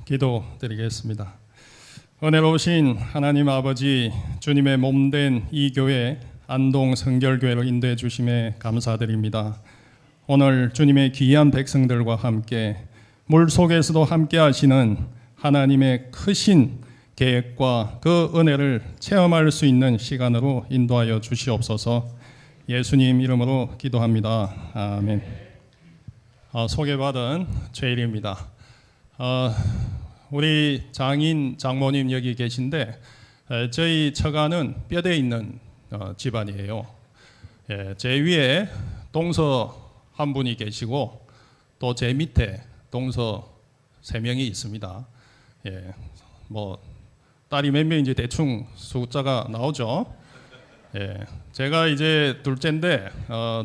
기도드리겠습니다. 은혜로우신 하나님 아버지, 주님의 몸된 이 교회 안동 성결교회로 인도해 주심에 감사드립니다. 오늘 주님의 귀한 백성들과 함께 물 속에서도 함께 하시는 하나님의 크신 계획과 그 은혜를 체험할 수 있는 시간으로 인도하여 주시옵소서. 예수님 이름으로 기도합니다. 아멘. 소개받은 최일입니다. 우리 장인 장모님 여기 계신데 저희 처가는 뼈대 있는 집안이에요. 제 위에 동서 한 분이 계시고 또 제 밑에 동서 3명이 있습니다. 뭐 딸이 몇 명인지 대충 숫자가 나오죠. 제가 이제 둘째인데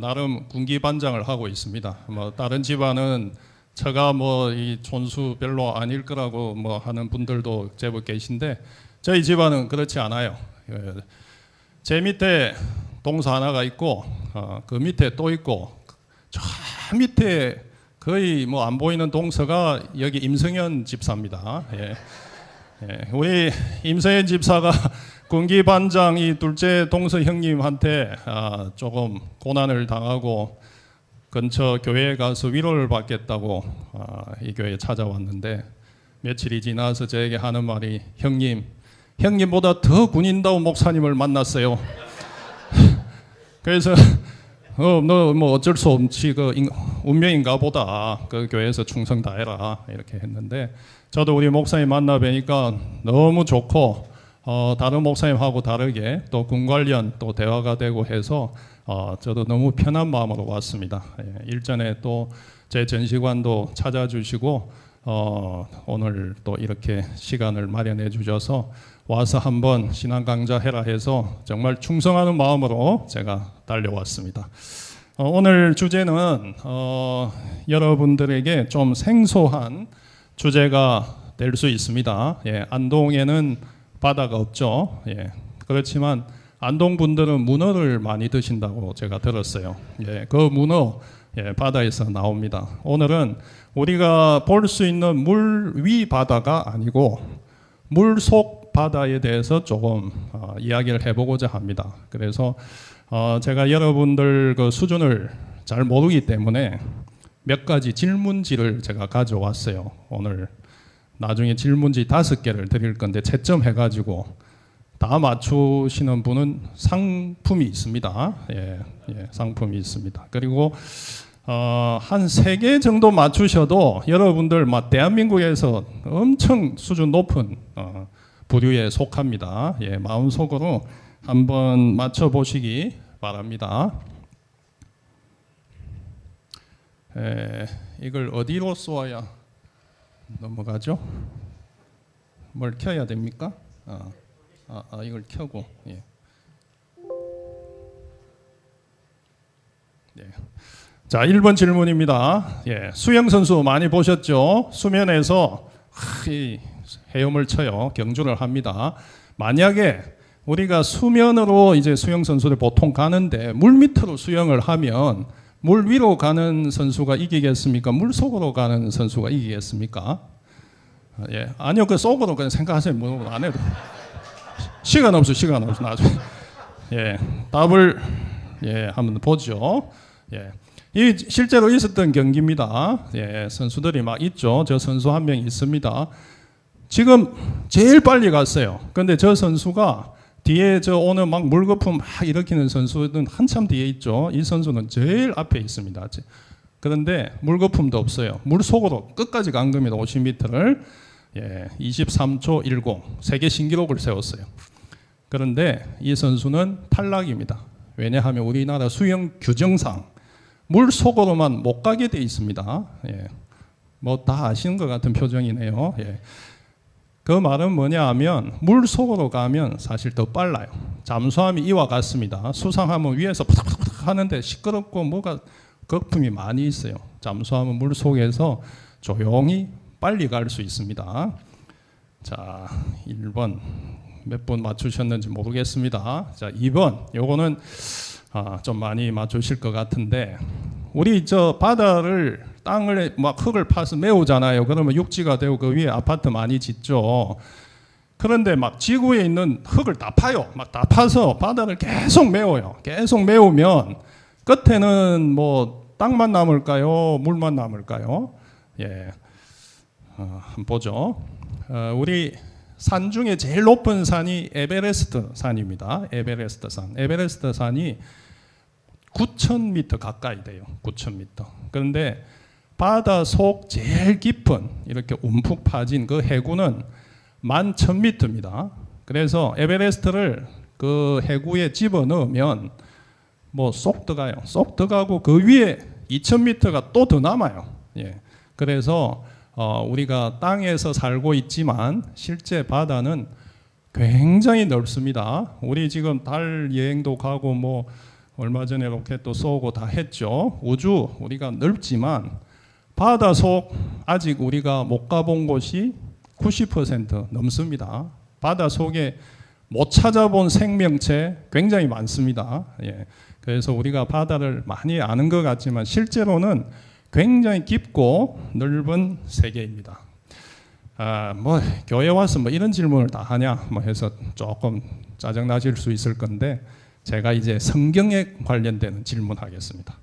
나름 군기 반장을 하고 있습니다. 뭐 다른 집안은 처가 뭐 이 촌수 별로 아닐 거라고 뭐 하는 분들도 제법 계신데 저희 집안은 그렇지 않아요. 제 밑에 동서 하나가 있고 그 밑에 또 있고 저 밑에 거의 뭐 안 보이는 동서가 여기 임성현 집사입니다. 우리 임성현 집사가 군기 반장 이 둘째 동서 형님한테 조금 고난을 당하고 근처 교회에 가서 위로를 받겠다고 이 교회에 찾아왔는데 며칠이 지나서 저에게 하는 말이 형님보다 더 군인다운 목사님을 만났어요. 그래서 너 뭐 어쩔 수 없지 그 운명인가 보다 그 교회에서 충성 다해라 이렇게 했는데 저도 우리 목사님 만나 뵈니까 너무 좋고 다른 목사님하고 다르게 또 군 관련 또 대화가 되고 해서 저도 너무 편한 마음으로 왔습니다. 일전에 또 제 전시관도 찾아주시고 오늘 또 이렇게 시간을 마련해 주셔서 와서 한번 신앙 강좌 해라 해서 정말 충성하는 마음으로 제가 달려왔습니다. 오늘 주제는 여러분들에게 좀 생소한 주제가 될 수 있습니다. 안동에는 바다가 없죠. 그렇지만 안동 분들은 문어를 많이 드신다고 제가 들었어요. 그 문어 바다에서 나옵니다. 오늘은 우리가 볼 수 있는 물 위 바다가 아니고 물 속 바다에 대해서 조금 이야기를 해보고자 합니다. 그래서 제가 여러분들 그 수준을 잘 모르기 때문에 몇 가지 질문지를 제가 가져왔어요. 오늘 나중에 질문지 5개를 드릴 건데 채점해가지고 다 맞추시는 분은 상품이 있습니다. 상품이 있습니다. 그리고 한 3개 정도 맞추셔도 여러분들 대한민국에서 엄청 수준 높은 부류에 속합니다. 마음속으로 한번 맞춰보시기 바랍니다. 이걸 어디로 쏘아야 넘어가죠? 뭘 켜야 됩니까? 이걸 켜고. 자, 1번 질문입니다. 수영 선수 많이 보셨죠? 수면에서 헤엄을 쳐요. 경주를 합니다. 만약에 우리가 수면으로 이제 수영 선수들 보통 가는데 물 밑으로 수영을 하면 물 위로 가는 선수가 이기겠습니까? 물 속으로 가는 선수가 이기겠습니까? 아니요, 그 속으로 그냥 생각하세요. 뭐 안 해도 시간 없어 나중에. 답을 한번 보죠. 이 실제로 있었던 경기입니다. 선수들이 막 있죠. 저 선수 한 명 있습니다. 지금 제일 빨리 갔어요. 근데 저 선수가 뒤에 저 오는 막 물거품 막 일으키는 선수는 한참 뒤에 있죠. 이 선수는 제일 앞에 있습니다. 그런데 물거품도 없어요. 물 속으로 끝까지 간 겁니다. 50m를 23초 10 세계 신기록을 세웠어요. 그런데 이 선수는 탈락입니다. 왜냐하면 우리나라 수영 규정상 물 속으로만 못 가게 돼 있습니다. 뭐 다 아시는 것 같은 표정이네요. 그 말은 뭐냐 하면 물 속으로 가면 사실 더 빨라요. 잠수함이 이와 같습니다. 수상하면 위에서 푸닥푸닥 하는데 시끄럽고 뭐가 거품이 많이 있어요. 잠수함은 물 속에서 조용히 빨리 갈 수 있습니다. 자, 1번 몇 번 맞추셨는지 모르겠습니다. 자, 2번 요거는 좀 많이 맞추실 것 같은데 우리 저 바다를 땅을 막 흙을 파서 메우잖아요. 그러면 육지가 되고 그 위에 아파트 많이 짓죠. 그런데 막 지구에 있는 흙을 다 파요. 막 다 파서 바다를 계속 메워요. 계속 메우면 끝에는 뭐 땅만 남을까요? 물만 남을까요? 예, 한번 보죠. 우리 산 중에 제일 높은 산이 에베레스트 산입니다. 에베레스트 산. 에베레스트 산이 9,000m 가까이 돼요. 9,000m. 그런데 바다 속 제일 깊은 이렇게 움푹 파진 그 해구는 11,000m입니다. 그래서 에베레스트를 그 해구에 집어넣으면 뭐 쏙 들어가요. 쏙 들어가고 그 위에 2,000m가 또 더 남아요. 예. 그래서 우리가 땅에서 살고 있지만 실제 바다는 굉장히 넓습니다. 우리 지금 달 여행도 가고 뭐 얼마 전에 로켓도 쏘고 다 했죠. 우주 우리가 넓지만 바다 속 아직 우리가 못 가본 곳이 90% 넘습니다. 바다 속에 못 찾아본 생명체 굉장히 많습니다. 예. 그래서 우리가 바다를 많이 아는 것 같지만 실제로는 굉장히 깊고 넓은 세계입니다. 뭐 교회 와서 뭐 이런 질문을 다 하냐 뭐 해서 조금 짜증 나실 수 있을 건데 제가 이제 성경에 관련되는 질문하겠습니다.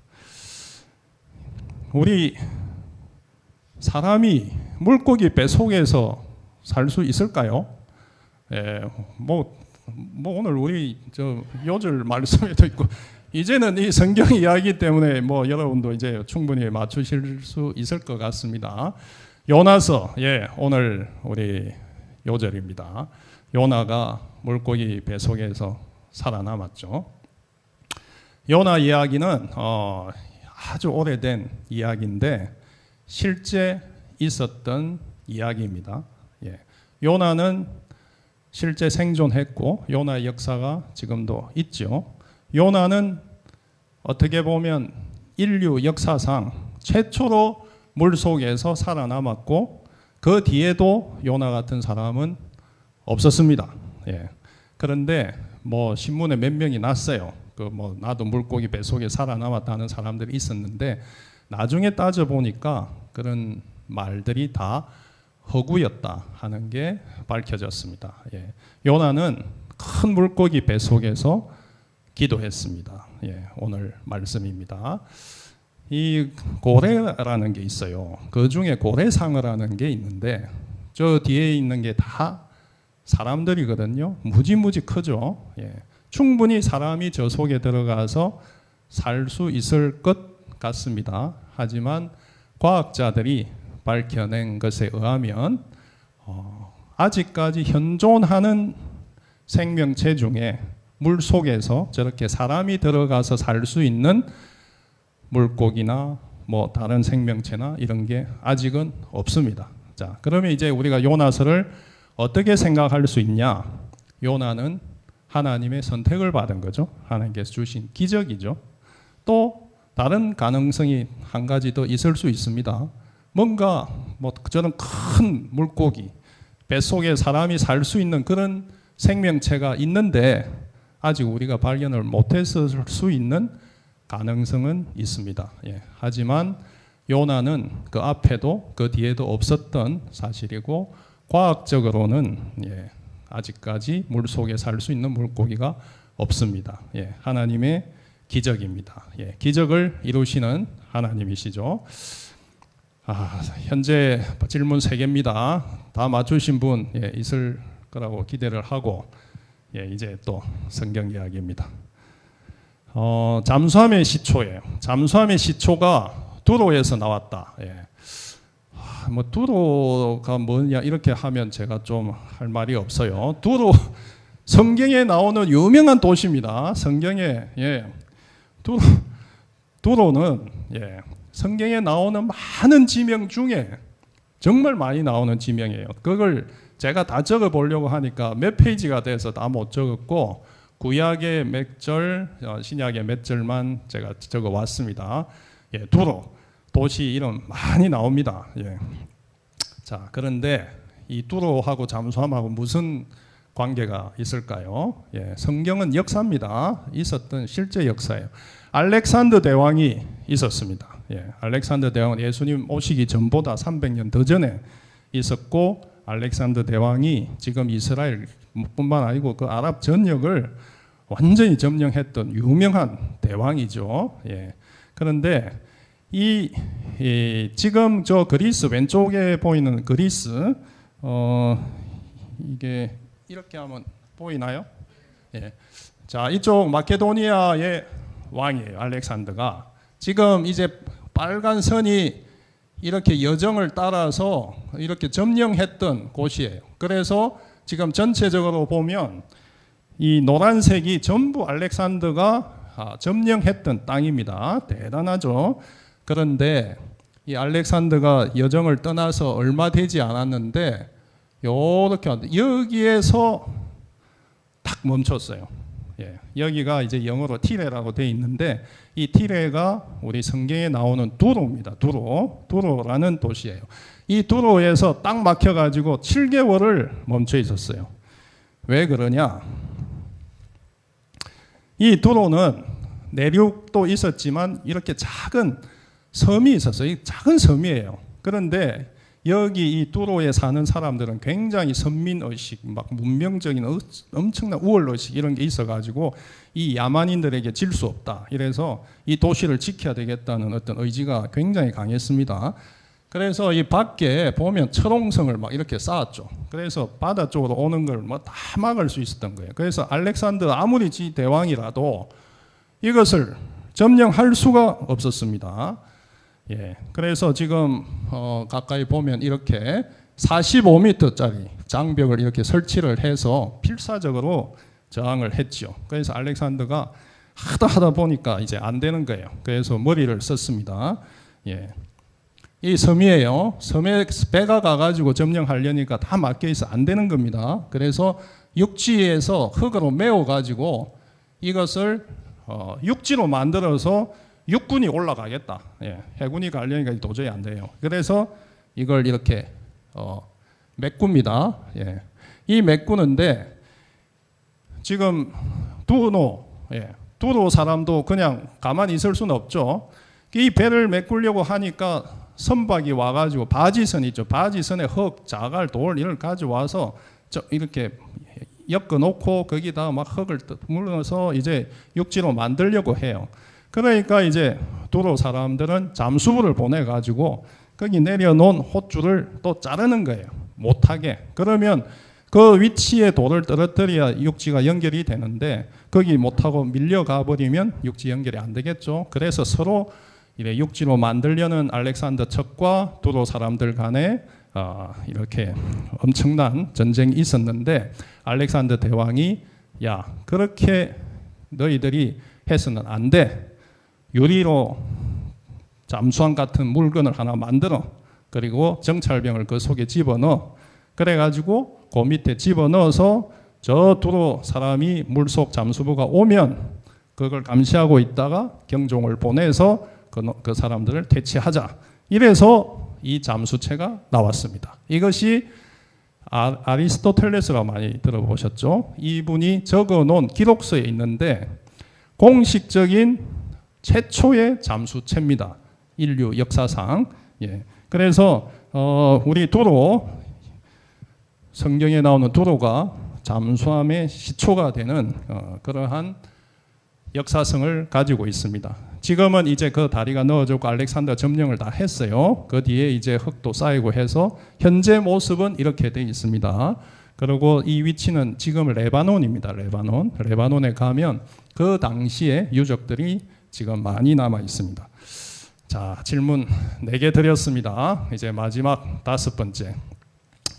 우리 사람이 물고기 배 속에서 살 수 있을까요? 예, 뭐 오늘 우리 저 요절 말씀에도 있고 이제는 이 성경 이야기 때문에 뭐 여러분도 이제 충분히 맞추실 수 있을 것 같습니다. 요나서 오늘 우리 요절입니다. 요나가 물고기 배 속에서 살아남았죠. 요나 이야기는 아주 오래된 이야기인데 실제 있었던 이야기입니다. 요나는 실제 생존했고 요나의 역사가 지금도 있죠. 요나는 어떻게 보면 인류 역사상 최초로 물속에서 살아남았고 그 뒤에도 요나 같은 사람은 없었습니다. 그런데 뭐 신문에 몇 명이 났어요. 그 뭐 나도 물고기 뱃속에 살아남았다는 사람들이 있었는데 나중에 따져 보니까 그런 말들이 다 허구였다 하는 게 밝혀졌습니다. 요나는 큰 물고기 뱃속에서 기도했습니다. 오늘 말씀입니다. 이 고래라는 게 있어요. 그 중에 고래상어라는 게 있는데 저 뒤에 있는 게 다 사람들이거든요. 무지무지 크죠. 충분히 사람이 저 속에 들어가서 살 수 있을 것 같습니다. 하지만 과학자들이 밝혀낸 것에 의하면 아직까지 현존하는 생명체 중에 물 속에서 저렇게 사람이 들어가서 살 수 있는 물고기나 뭐 다른 생명체나 이런 게 아직은 없습니다. 자, 그러면 이제 우리가 요나서를 어떻게 생각할 수 있냐? 요나는 하나님의 선택을 받은 거죠. 하나님께서 주신 기적이죠. 또 다른 가능성이 한 가지 더 있을 수 있습니다. 뭔가 뭐 저런 큰 물고기, 뱃속에 사람이 살 수 있는 그런 생명체가 있는데 아직 우리가 발견을 못했을 수 있는 가능성은 있습니다. 하지만 요나는 그 앞에도 그 뒤에도 없었던 사실이고 과학적으로는 아직까지 물속에 살 수 있는 물고기가 없습니다. 하나님의 기적입니다. 기적을 이루시는 하나님이시죠. 현재 질문 3개입니다. 다 맞추신 분 있을 거라고 기대를 하고 이제 또 성경 이야기입니다. 잠수함의 시초예요. 잠수함의 시초가 두로에서 나왔다. 뭐 두로가 뭐냐 이렇게 하면 제가 좀 할 말이 없어요. 두로 성경에 나오는 유명한 도시입니다. 성경에 두로는 성경에 나오는 많은 지명 중에 정말 많이 나오는 지명이에요. 그걸 제가 다 적어 보려고 하니까 몇 페이지가 돼서 다 못 적었고 구약의 몇 절, 신약의 몇 절만 제가 적어 왔습니다. 두로 도시 이름 많이 나옵니다. 자, 그런데 이 두로하고 잠수함하고 무슨 관계가 있을까요? 성경은 역사입니다. 있었던 실제 역사예요. 알렉산더 대왕이 있었습니다. 예, 알렉산더 대왕은 예수님 오시기 전보다 300년 더 전에 있었고, 알렉산더 대왕이 지금 이스라엘뿐만 아니고 그 아랍 전역을 완전히 점령했던 유명한 대왕이죠. 예. 그런데 지금 저 그리스 왼쪽에 보이는 그리스, 이게 이렇게 하면 보이나요? 예. 자, 이쪽 마케도니아의 왕이에요. 알렉산더가. 지금 이제 빨간 선이 이렇게 여정을 따라서 이렇게 점령했던 곳이에요. 그래서 지금 전체적으로 보면 이 노란색이 전부 알렉산더가 점령했던 땅입니다. 대단하죠. 그런데 이 알렉산더가 여정을 떠나서 얼마 되지 않았는데 요렇게 여기에서 딱 멈췄어요. 예, 여기가 이제 영어로 티레라고 되어 있는데 이 티레가 우리 성경에 나오는 두로입니다. 두로라는 도시예요. 이 두로에서 딱 막혀가지고 7개월을 멈춰 있었어요. 왜 그러냐? 이 두로는 내륙도 있었지만 이렇게 작은 섬이 있었어요. 이 작은 섬이에요. 그런데 여기 이 두로에 사는 사람들은 굉장히 선민의식, 막 문명적인 엄청난 우월의식 이런 게 있어가지고 이 야만인들에게 질 수 없다. 이래서 이 도시를 지켜야 되겠다는 어떤 의지가 굉장히 강했습니다. 그래서 이 밖에 보면 철옹성을 막 이렇게 쌓았죠. 그래서 바다 쪽으로 오는 걸 뭐 다 막을 수 있었던 거예요. 그래서 알렉산더 아무리 대왕이라도 이것을 점령할 수가 없었습니다. 예, 그래서 지금 가까이 보면 이렇게 45m짜리 장벽을 이렇게 설치를 해서 필사적으로 저항을 했죠. 그래서 알렉산더가 하다 보니까 이제 안 되는 거예요. 그래서 머리를 썼습니다. 예, 이 섬이에요. 섬에 배가 가가지고 점령하려니까 다 막혀 있어 안 되는 겁니다. 그래서 육지에서 흙으로 메워가지고 이것을 육지로 만들어서 육군이 올라가겠다. 예, 해군이 가려니까 도저히 안 돼요. 그래서 이걸 이렇게 메꿉니다. 예, 이 메꾸는데 지금 두로 사람도 그냥 가만히 있을 수는 없죠. 이 배를 메꾸려고 하니까 선박이 와가지고 바지선 있죠. 바지선에 흙, 자갈, 돌 이걸 가져와서 이렇게 엮어놓고 거기다 막 흙을 물어서 이제 육지로 만들려고 해요. 그러니까 이제 두로 사람들은 잠수부를 보내가지고 거기 내려놓은 호줄을 또 자르는 거예요. 못하게. 그러면 그 위치에 돌을 떨어뜨려야 육지가 연결이 되는데 거기 못하고 밀려가 버리면 육지 연결이 안 되겠죠. 그래서 서로 이래 육지로 만들려는 알렉산더 척과 두로 사람들 간에 이렇게 엄청난 전쟁이 있었는데 알렉산더 대왕이 야 그렇게 너희들이 해서는 안 돼. 유리로 잠수함 같은 물건을 하나 만들어. 그리고 정찰병을 그 속에 집어넣어. 그래가지고 그 밑에 집어넣어서 저 두로 사람이 물속 잠수부가 오면 그걸 감시하고 있다가 경종을 보내서 그 사람들을 퇴치하자. 이래서 이 잠수체가 나왔습니다. 이것이 아리스토텔레스가 많이 들어보셨죠? 이분이 적어놓은 기록서에 있는데 공식적인 최초의 잠수체입니다. 인류 역사상. 예. 그래서 우리 두로 성경에 나오는 두로가 잠수함의 시초가 되는 그러한 역사성을 가지고 있습니다. 지금은 이제 그 다리가 넣어졌고 알렉산더 점령을 다 했어요. 그 뒤에 이제 흙도 쌓이고 해서 현재 모습은 이렇게 되어 있습니다. 그리고 이 위치는 지금 레바논입니다. 레바논에 가면 그 당시의 유적들이 지금 많이 남아 있습니다. 자, 질문 4개 드렸습니다. 이제 마지막 5번째.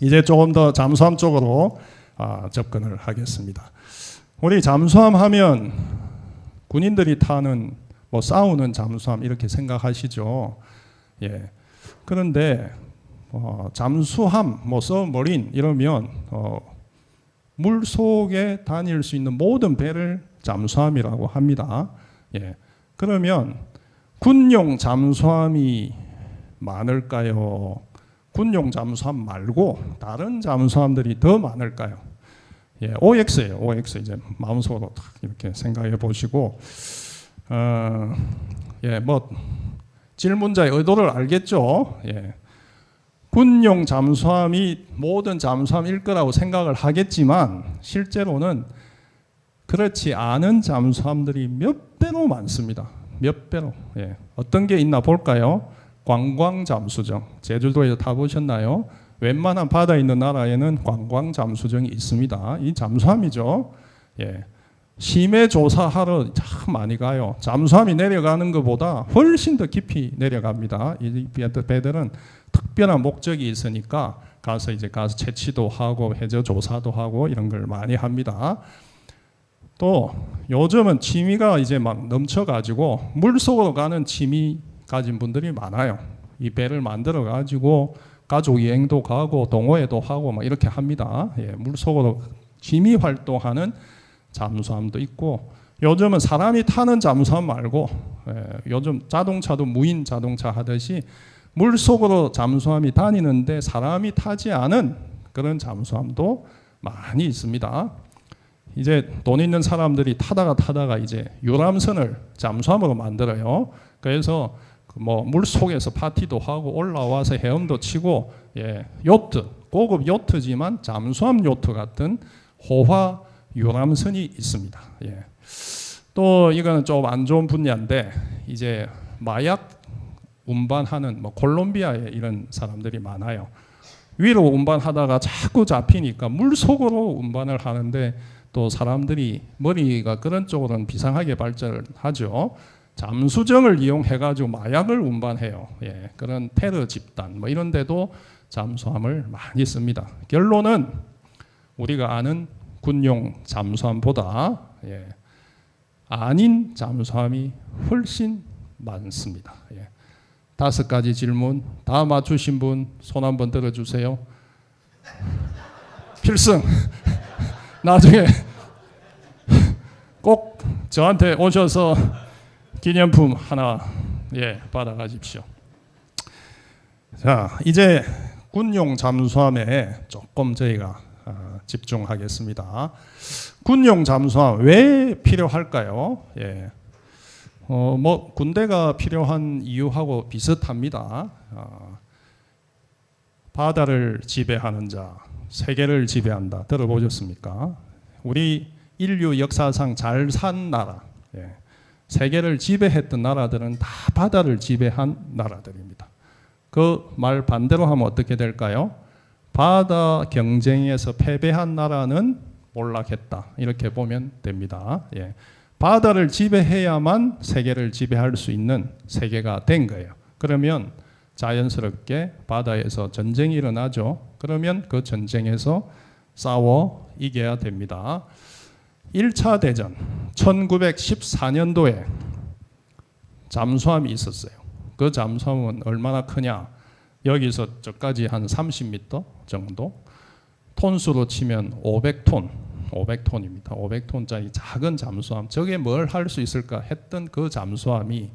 이제 조금 더 잠수함 쪽으로 접근을 하겠습니다. 우리 잠수함 하면 군인들이 타는 싸우는 잠수함 이렇게 생각하시죠. 예. 그런데 잠수함, 서머린 이러면 물 속에 다닐 수 있는 모든 배를 잠수함이라고 합니다. 예. 그러면 군용 잠수함이 많을까요? 군용 잠수함 말고 다른 잠수함들이 더 많을까요? 예, OX예요. OX 이제 마음속으로 이렇게 생각해 보시고, 질문자의 의도를 알겠죠? 예. 군용 잠수함이 모든 잠수함일 거라고 생각을 하겠지만 실제로는 그렇지 않은 잠수함들이 몇 배로 많습니다. 몇 배로. 예. 어떤 게 있나 볼까요? 관광 잠수정. 제주도에서 타보셨나요? 웬만한 바다에 있는 나라에는 관광 잠수정이 있습니다. 이 잠수함이죠. 예. 심해 조사하러 참 많이 가요. 잠수함이 내려가는 것보다 훨씬 더 깊이 내려갑니다. 이 배들은 특별한 목적이 있으니까 가서 채취도 하고 해저 조사도 하고 이런 걸 많이 합니다. 또 요즘은 취미가 이제 막 넘쳐가지고 물속으로 가는 취미 가진 분들이 많아요. 이 배를 만들어 가지고 가족 여행도 가고 동호회도 하고 막 이렇게 합니다. 예, 물속으로 취미 활동하는 잠수함도 있고 요즘은 사람이 타는 잠수함 말고 요즘 자동차도 무인 자동차 하듯이 물속으로 잠수함이 다니는데 사람이 타지 않은 그런 잠수함도 많이 있습니다. 이제 돈 있는 사람들이 타다가 이제 유람선을 잠수함으로 만들어요. 그래서 뭐 물속에서 파티도 하고 올라와서 헤엄도 치고 요트, 고급 요트지만 잠수함 요트 같은 호화 유람선이 있습니다. 또 이거는 좀 안 좋은 분야인데 이제 마약 운반하는 콜롬비아에 이런 사람들이 많아요. 위로 운반하다가 자꾸 잡히니까 물속으로 운반을 하는데 또 사람들이 머리가 그런 쪽으로는 비상하게 발전을 하죠. 잠수정을 이용해가지고 마약을 운반해요. 그런 테러 집단 이런 데도 잠수함을 많이 씁니다. 결론은 우리가 아는 군용 잠수함보다 아닌 잠수함이 훨씬 많습니다. 5가지 질문 다 맞추신 분 손 한번 들어주세요. 필승. 나중에 꼭 저한테 오셔서 기념품 하나 받아가십시오. 자, 이제 군용 잠수함에 조금 저희가 집중하겠습니다. 군용 잠수함 왜 필요할까요? 군대가 필요한 이유하고 비슷합니다. 바다를 지배하는 자, 세계를 지배한다. 들어보셨습니까? 우리 인류 역사상 잘 산 나라, 세계를 지배했던 나라들은 다 바다를 지배한 나라들입니다. 그 말 반대로 하면 어떻게 될까요? 바다 경쟁에서 패배한 나라는 몰락했다. 이렇게 보면 됩니다. 바다를 지배해야만 세계를 지배할 수 있는 세계가 된 거예요. 그러면 자연스럽게 바다에서 전쟁이 일어나죠. 그러면 그 전쟁에서 싸워 이겨야 됩니다. 1차 대전 1914년도에 잠수함이 있었어요. 그 잠수함은 얼마나 크냐? 여기서 저까지 한 30m 정도, 톤수로 치면 500톤, 500톤입니다. 500톤짜리 작은 잠수함. 저게 뭘 할 수 있을까 했던 그 잠수함이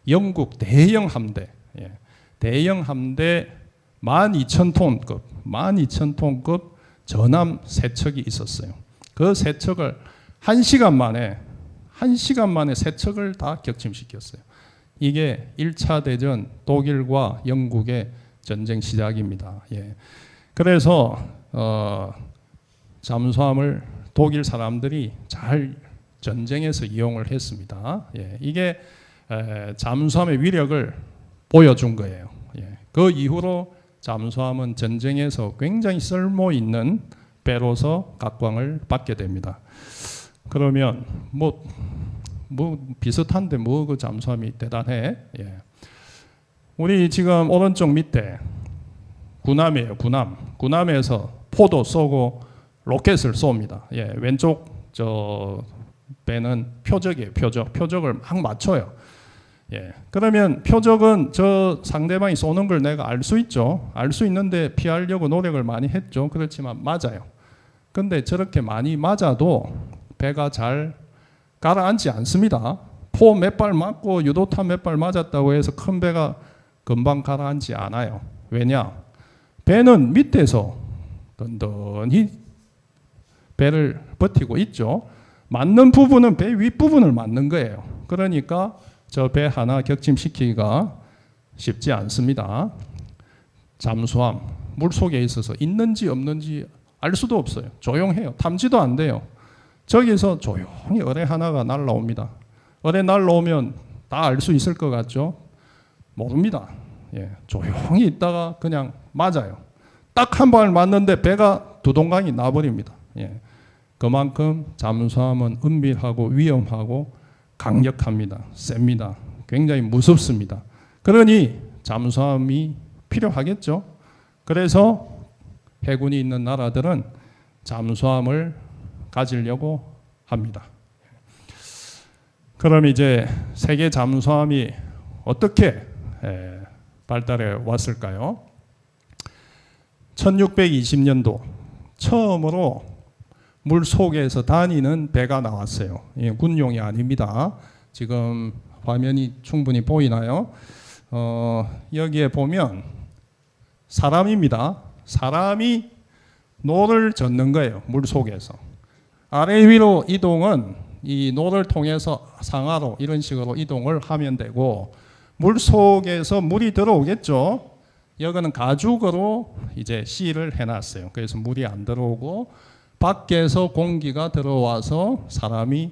영국 대형 함대, 대형 함대 12,000톤급, 12,000톤급 전함 세 척이 있었어요. 그 세 척을 1시간 만에 세 척을 다 격침시켰어요. 이게 1차 대전 독일과 영국의 전쟁 시작입니다. 그래서 잠수함을 독일 사람들이 잘 전쟁에서 이용을 했습니다. 이게 잠수함의 위력을 보여준 거예요. 그 이후로 잠수함은 전쟁에서 굉장히 쓸모 있는 배로서 각광을 받게 됩니다. 그러면 비슷한데 그 잠수함이 대단해? 우리 지금 오른쪽 밑에 군함이에요. 군함에서 포도 쏘고 로켓을 쏩니다. 왼쪽 저 배는 표적이에요. 표적을 막 맞춰요. 그러면 표적은 저 상대방이 쏘는 걸 내가 알 수 있죠. 알 수 있는데 피하려고 노력을 많이 했죠. 그렇지만 맞아요. 근데 저렇게 많이 맞아도 배가 잘 가라앉지 않습니다. 포 몇 발 맞고 유도탄 몇 발 맞았다고 해서 큰 배가 금방 가라앉지 않아요. 왜냐? 배는 밑에서 든든히 배를 버티고 있죠. 맞는 부분은 배 윗부분을 맞는 거예요. 그러니까 저 배 하나 격침시키기가 쉽지 않습니다. 잠수함, 물속에 있어서 있는지 없는지 알 수도 없어요. 조용해요. 탐지도 안 돼요. 저기서 조용히 어뢰 하나가 날라옵니다. 어뢰 날라오면 다 알 수 있을 것 같죠? 모릅니다. 예, 조용히 있다가 그냥 맞아요. 딱 한 방을 맞는데 배가 두 동강이 나버립니다. 예, 그만큼 잠수함은 은밀하고 위험하고 강력합니다. 셉니다. 굉장히 무섭습니다. 그러니 잠수함이 필요하겠죠. 그래서 해군이 있는 나라들은 잠수함을 가지려고 합니다. 그럼 이제 세계 잠수함이 어떻게 발달해 왔을까요? 1620년도 처음으로 물 속에서 다니는 배가 나왔어요. 군용이 아닙니다. 지금 화면이 충분히 보이나요? 여기에 보면 사람입니다. 사람이 노를 젓는 거예요. 물 속에서. 아래 위로 이동은 이 노를 통해서 상하로 이런 식으로 이동을 하면 되고, 물 속에서 물이 들어오겠죠. 여기는 가죽으로 이제 실을 해놨어요. 그래서 물이 안 들어오고 밖에서 공기가 들어와서 사람이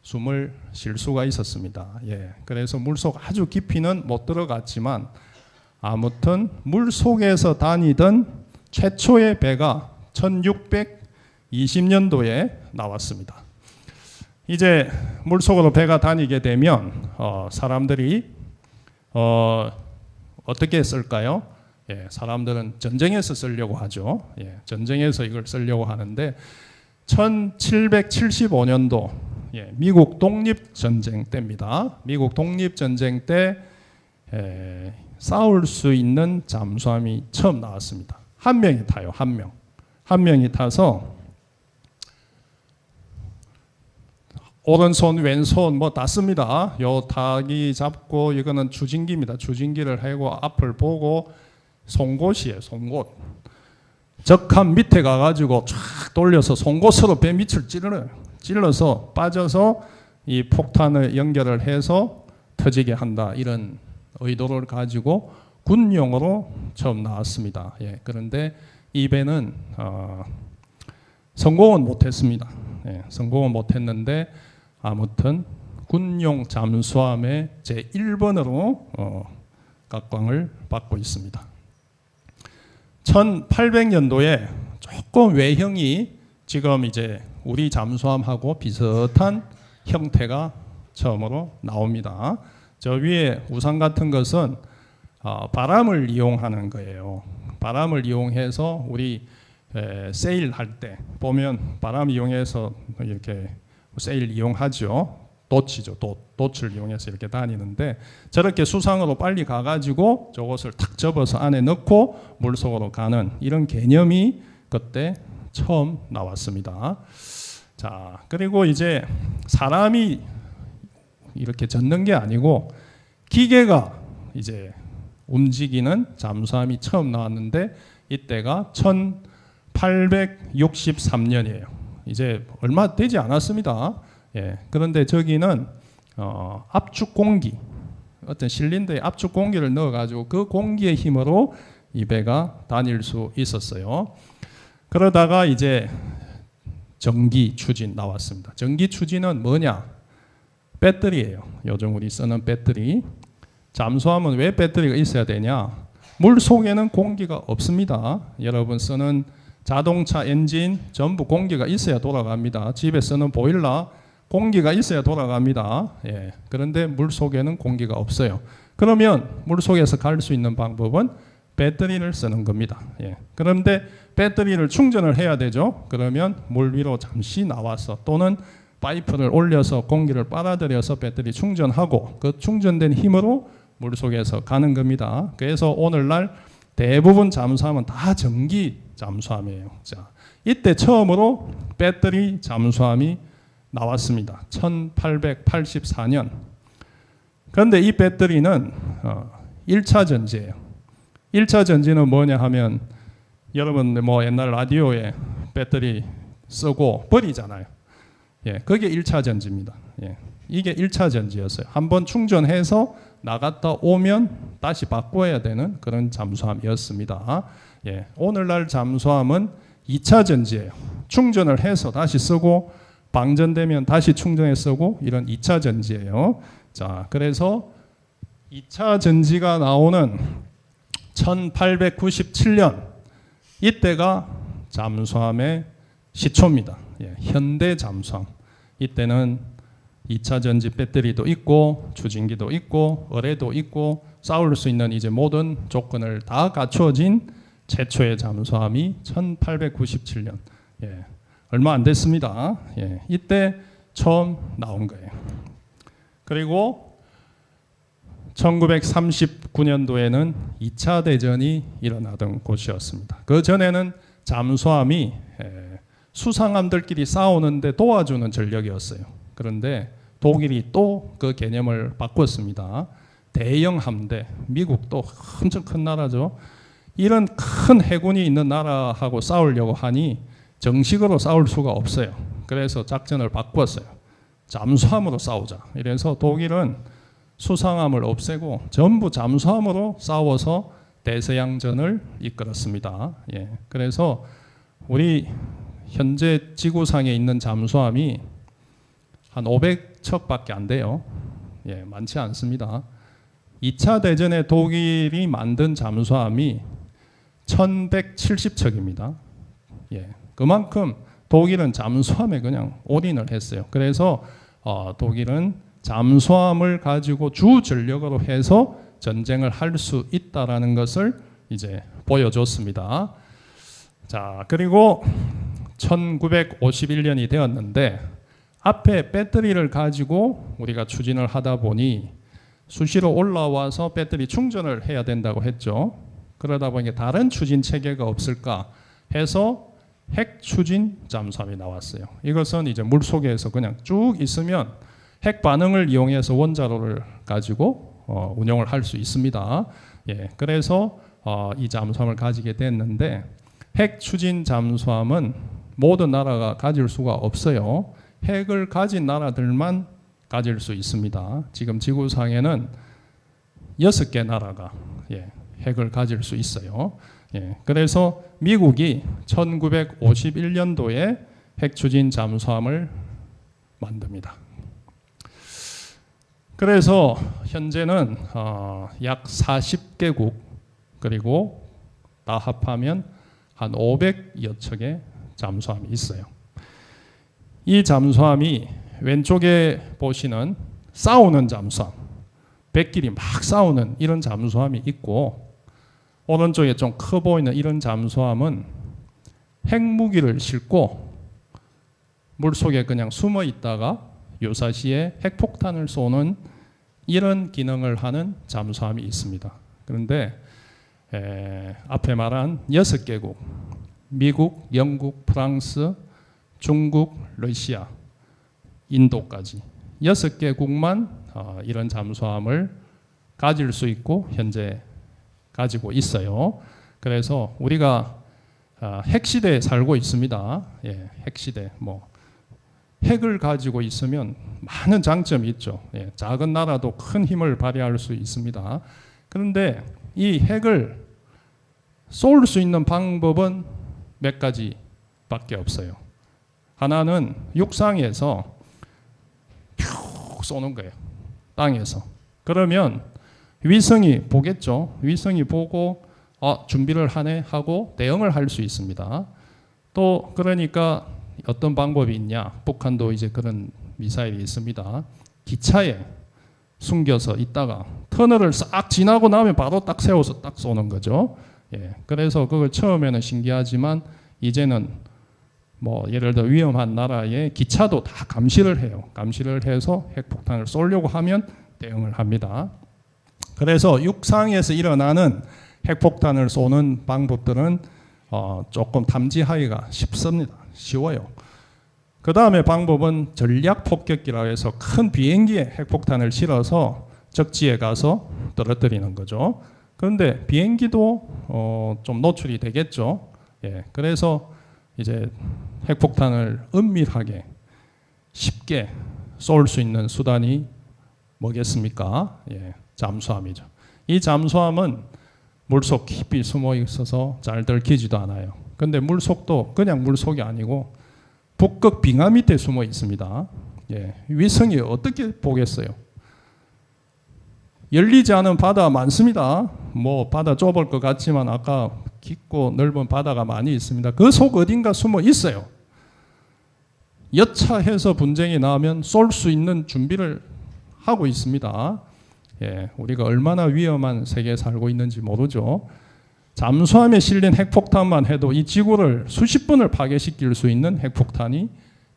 숨을 쉴 수가 있었습니다. 예, 그래서 물속 아주 깊이는 못 들어갔지만 아무튼 물 속에서 다니던 최초의 배가 1620년도에 나왔습니다. 이제 물 속으로 배가 다니게 되면 사람들이 어떻게 쓸까요? 예, 사람들은 전쟁에서 쓰려고 하죠. 예, 전쟁에서 이걸 쓰려고 하는데 1775년도 미국 독립전쟁 때입니다. 미국 독립전쟁 때 싸울 수 있는 잠수함이 처음 나왔습니다. 한 명이 타요. 한 명이 타서 오른손 왼손 뭐 다 씁니다. 요 타기 잡고 이거는 추진기입니다. 추진기를 하고 앞을 보고 송곳이에요. 송곳. 적함 밑에 가가지고 쫙 돌려서 송곳으로 배 밑을 찔러서 빠져서 이 폭탄을 연결을 해서 터지게 한다. 이런 의도를 가지고 군용으로 처음 나왔습니다. 예, 그런데 이 배는 성공은 못했습니다. 예, 성공은 못했는데 아무튼 군용 잠수함의 제1번으로 각광을 받고 있습니다. 1800년도에 조금 외형이 지금 이제 우리 잠수함하고 비슷한 형태가 처음으로 나옵니다. 저 위에 우산 같은 것은 바람을 이용하는 거예요. 바람을 이용해서 우리 세일 할 때 보면 바람 이용해서 이렇게 세일 이용하죠. 돛이죠. 돛을 이용해서 이렇게 다니는데 저렇게 수상으로 빨리 가가지고 저것을 탁 접어서 안에 넣고 물속으로 가는 이런 개념이 그때 처음 나왔습니다. 자, 그리고 이제 사람이 이렇게 젓는 게 아니고 기계가 이제 움직이는 잠수함이 처음 나왔는데 이때가 1863년이에요. 이제 얼마 되지 않았습니다. 예, 그런데 저기는 압축 공기, 어떤 실린더에 압축 공기를 넣어가지고 그 공기의 힘으로 이 배가 다닐 수 있었어요. 그러다가 이제 전기 추진 나왔습니다. 전기 추진은 뭐냐? 배터리예요. 요즘 우리 쓰는 배터리. 잠수함은 왜 배터리가 있어야 되냐? 물 속에는 공기가 없습니다. 여러분 쓰는 자동차 엔진 전부 공기가 있어야 돌아갑니다. 집에 쓰는 보일러 공기가 있어야 돌아갑니다. 예. 그런데 물 속에는 공기가 없어요. 그러면 물 속에서 갈 수 있는 방법은 배터리를 쓰는 겁니다. 예. 그런데 배터리를 충전을 해야 되죠. 그러면 물 위로 잠시 나와서 또는 파이프를 올려서 공기를 빨아들여서 배터리 충전하고 그 충전된 힘으로 물 속에서 가는 겁니다. 그래서 오늘날 대부분 잠수함은 다 전기 잠수함이에요. 자, 이때 처음으로 배터리 잠수함이 나왔습니다. 1884년. 그런데 이 배터리는 1차 전지예요. 1차 전지는 뭐냐 하면 여러분 뭐 옛날 라디오에 배터리 쓰고 버리잖아요. 예, 그게 1차 전지입니다. 예, 이게 1차 전지였어요. 한번 충전해서 나갔다 오면 다시 바꿔야 되는 그런 잠수함이었습니다. 예, 오늘날 잠수함은 2차 전지예요. 충전을 해서 다시 쓰고 방전되면 다시 충전해 쓰고 이런 2차 전지예요. 자, 그래서 2차 전지가 나오는 1897년 이때가 잠수함의 시초입니다. 예, 현대 잠수함. 이때는 2차 전지 배터리도 있고 추진기도 있고 어뢰도 있고 싸울 수 있는 이제 모든 조건을 다 갖추어진 최초의 잠수함이 1897년. 예, 얼마 안 됐습니다. 예, 이때 처음 나온 거예요. 그리고 1939년도에는 2차 대전이 일어나던 곳이었습니다. 그 전에는 잠수함이 수상함들끼리 싸우는데 도와주는 전력이었어요. 그런데 독일이 또 그 개념을 바꿨습니다. 대형 함대, 미국도 엄청 큰 나라죠. 이런 큰 해군이 있는 나라하고 싸우려고 하니 정식으로 싸울 수가 없어요. 그래서 작전을 바꿨어요. 잠수함으로 싸우자. 이래서 독일은 수상함을 없애고 전부 잠수함으로 싸워서 대서양전을 이끌었습니다. 예, 그래서 우리 현재 지구상에 있는 잠수함이 한 500척밖에 안 돼요. 예, 많지 않습니다. 2차 대전에 독일이 만든 잠수함이 1170척입니다. 예, 그만큼 독일은 잠수함에 그냥 올인을 했어요. 그래서 독일은 잠수함을 가지고 주 전력으로 해서 전쟁을 할 수 있다라는 것을 이제 보여줬습니다. 자, 그리고 1951년이 되었는데 앞에 배터리를 가지고 우리가 추진을 하다 보니 수시로 올라와서 배터리 충전을 해야 된다고 했죠. 그러다 보니 다른 추진 체계가 없을까 해서 핵 추진 잠수함이 나왔어요. 이것은 이제 물속에서 그냥 쭉 있으면 핵 반응을 이용해서 원자로를 가지고 운영을 할 수 있습니다. 예, 그래서 이 잠수함을 가지게 됐는데 핵 추진 잠수함은 모든 나라가 가질 수가 없어요. 핵을 가진 나라들만 가질 수 있습니다. 지금 지구상에는 6개 나라가 핵을 가질 수 있어요. 예, 그래서 미국이 1951년도에 핵 추진 잠수함을 만듭니다. 그래서 현재는 약 40개국 그리고 다 합하면 한 500여 척의 잠수함이 있어요. 이 잠수함이 왼쪽에 보시는 싸우는 잠수함, 백끼리 막 싸우는 이런 잠수함이 있고 오른쪽에 좀 커 보이는 이런 잠수함은 핵무기를 싣고 물속에 그냥 숨어 있다가 유사시에 핵폭탄을 쏘는 이런 기능을 하는 잠수함이 있습니다. 그런데 앞에 말한 6개국, 미국, 영국, 프랑스, 중국, 러시아, 인도까지 6개국만 이런 잠수함을 가질 수 있고 현재 가지고 있어요. 그래서 우리가 핵시대에 살고 있습니다. 예, 핵시대. 핵을 가지고 있으면 많은 장점이 있죠. 예, 작은 나라도 큰 힘을 발휘할 수 있습니다. 그런데 이 핵을 쏠 수 있는 방법은 몇 가지밖에 없어요. 하나는 육상에서 쭉 쏘는 거예요. 땅에서. 그러면 위성이 보겠죠. 위성이 보고 준비를 하네 하고 대응을 할 수 있습니다. 또 그러니까 어떤 방법이 있냐? 북한도 이제 그런 미사일이 있습니다. 기차에 숨겨서 있다가 터널을 싹 지나고 나면 바로 딱 세워서 딱 쏘는 거죠. 예, 그래서 그걸 처음에는 신기하지만 이제는 예를 들어 위험한 나라의 기차도 다 감시를 해요. 감시를 해서 핵폭탄을 쏘려고 하면 대응을 합니다. 그래서 육상에서 일어나는 핵폭탄을 쏘는 방법들은 조금 탐지하기가 쉽습니다. 쉬워요. 그 다음에 방법은 전략 폭격기라고 해서 큰 비행기에 핵폭탄을 실어서 적지에 가서 떨어뜨리는 거죠. 그런데 비행기도 좀 노출이 되겠죠. 예, 그래서 이제 핵폭탄을 은밀하게 쉽게 쏠 수 있는 수단이 뭐겠습니까? 예, 잠수함이죠. 이 잠수함은 물속 깊이 숨어 있어서 잘 들키지도 않아요. 근데 물속도 그냥 물속이 아니고 북극 빙하 밑에 숨어 있습니다. 예, 위성이 어떻게 보겠어요? 열리지 않은 바다 많습니다. 뭐 바다 좁을 것 같지만 아까 깊고 넓은 바다가 많이 있습니다. 그 속 어딘가 숨어 있어요. 여차해서 분쟁이 나면 쏠 수 있는 준비를 하고 있습니다. 예, 우리가 얼마나 위험한 세계에 살고 있는지 모르죠. 잠수함에 실린 핵폭탄만 해도 이 지구를 수십 번을 파괴시킬 수 있는 핵폭탄이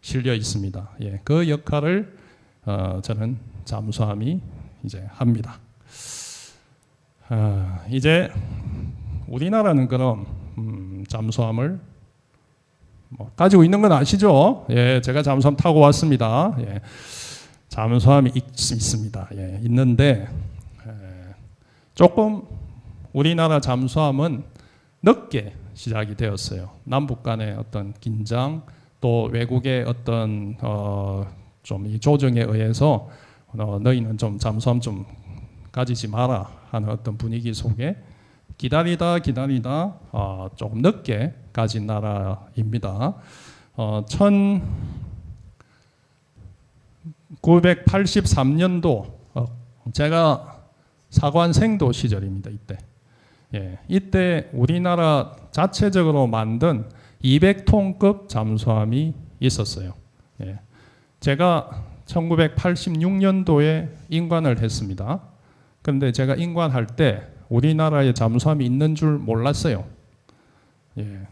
실려 있습니다. 예, 그 역할을 저는 잠수함이 이제 합니다. 이제 우리나라는 그럼 잠수함을 가지고 있는 건 아시죠? 예, 제가 잠수함 타고 왔습니다. 예, 잠수함이 있습니다. 예, 있는데 조금 우리나라 잠수함은 늦게 시작이 되었어요. 남북 간의 어떤 긴장 또 외국의 어떤 좀 이 조정에 의해서 너희는 좀 잠수함 좀 가지지 마라 하는 어떤 분위기 속에 기다리다 조금 늦게 가진 나라입니다. 1983년도 제가 사관생도 시절입니다. 이때. 예, 이때 우리나라 자체적으로 만든 200톤급 잠수함이 있었어요. 예, 제가 1986년도에 임관을 했습니다. 그런데 제가 임관할 때 우리나라에 잠수함이 있는 줄 몰랐어요. 예,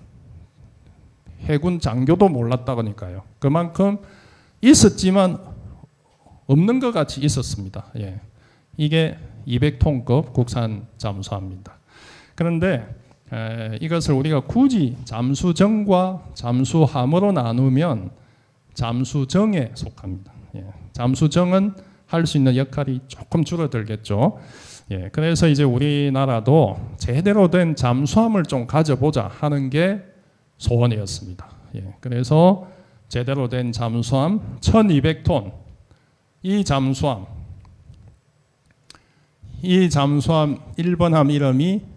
해군 장교도 몰랐다니까요. 그만큼 있었지만 없는 것 같이 있었습니다. 예, 이게 200톤급 국산 잠수함입니다. 그런데 이것을 우리가 굳이 잠수정과 잠수함으로 나누면 잠수정에 속합니다. 예, 잠수정은 할 수 있는 역할이 조금 줄어들겠죠. 예, 그래서 이제 우리나라도 제대로 된 잠수함을 좀 가져보자 하는 게 소원이었습니다. 예, 그래서 제대로 된 잠수함 1200톤 이 잠수함 1번함 이름이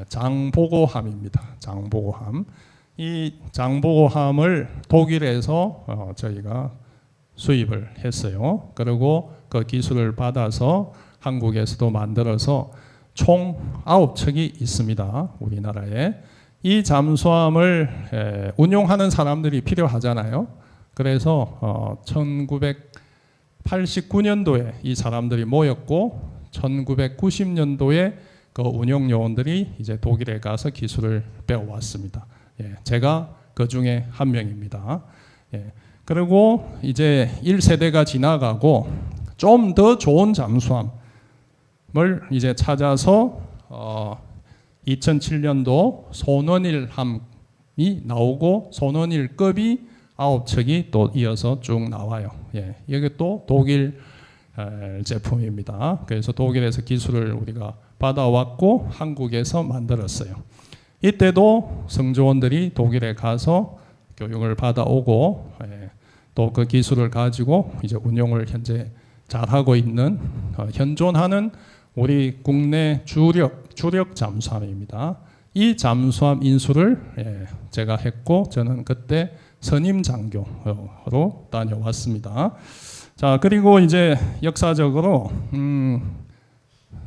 장보고함입니다. 장보고함. 이 장보고함을 독일에서 저희가 수입을 했어요. 그리고 그 기술을 받아서 한국에서도 만들어서 총 9척이 있습니다. 우리나라에. 이 잠수함을 운용하는 사람들이 필요하잖아요. 그래서 1989년도에 이 사람들이 모였고 1990년도에 그 운용 요원들이 이제 독일에 가서 기술을 배워왔습니다. 예, 제가 그 중에 한 명입니다. 예, 그리고 이제 1세대가 지나가고 좀 더 좋은 잠수함을 이제 찾아서 2007년도 손원일함이 나오고 손원일급이 9척이 또 이어서 쭉 나와요. 예, 이게 또 독일 제품입니다. 그래서 독일에서 기술을 우리가 받아왔고 한국에서 만들었어요. 이때도 성조원들이 독일에 가서 교육을 받아오고 또 그 기술을 가지고 이제 운용을 현재 잘하고 있는 현존하는 우리 국내 주력 잠수함입니다. 이 잠수함 인수를 제가 했고 저는 그때 선임 장교로 다녀왔습니다. 자, 그리고 이제 역사적으로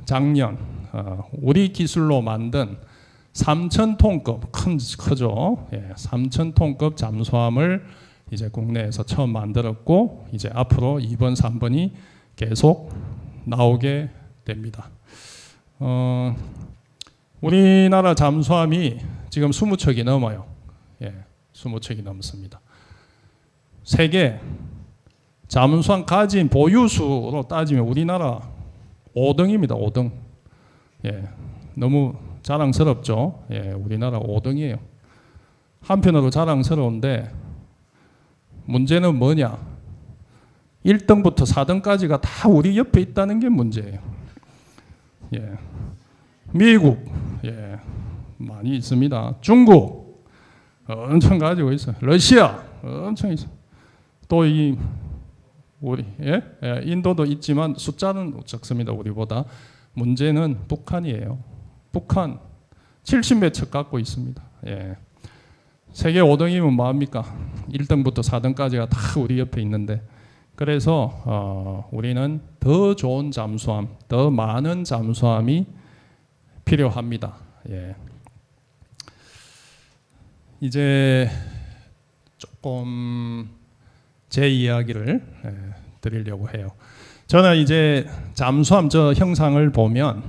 작년 우리 기술로 만든 3,000톤급 크죠. 3,000톤급 잠수함을 이제 국내에서 처음 만들었고 이제 앞으로 2번, 3번이 계속 나오게 됩니다. 우리나라 잠수함이 지금 20척이 넘어요. 20척이 넘습니다. 세계 잠수함 가진 보유수로 따지면 우리나라 5등입니다. 5등. 너무 자랑스럽죠. 우리나라 5등이에요. 한편으로 자랑스러운데 문제는 뭐냐? 1등부터 4등까지가 다 우리 옆에 있다는 게 문제예요. 미국 많이 있습니다. 중국 엄청 가지고 있어요. 러시아 엄청 있어요. 또 이 우리 인도도 있지만 숫자는 적습니다. 우리보다. 문제는 북한이에요. 북한 70몇 척 갖고 있습니다. 세계 5등이면 뭐합니까? 1등부터 4등까지가 다 우리 옆에 있는데, 그래서 우리는 더 좋은 잠수함, 더 많은 잠수함이 필요합니다. 이제 조금 제 이야기를 드리려고 해요. 저는 이제 잠수함 저 형상을 보면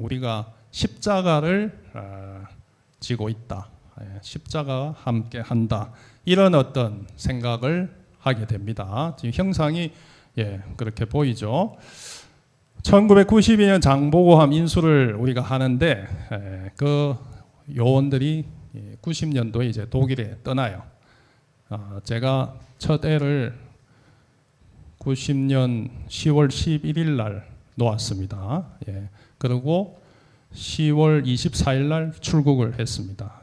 우리가 십자가를 지고 있다, 십자가와 함께 한다, 이런 어떤 생각을 하게 됩니다. 지금 형상이 그렇게 보이죠. 1992년 장보고함 인수를 우리가 하는데 그 요원들이 90년도에 이제 독일에 떠나요. 제가 첫 애를 90년 10월 11일 날 놓았습니다. 그리고 10월 24일 날 출국을 했습니다.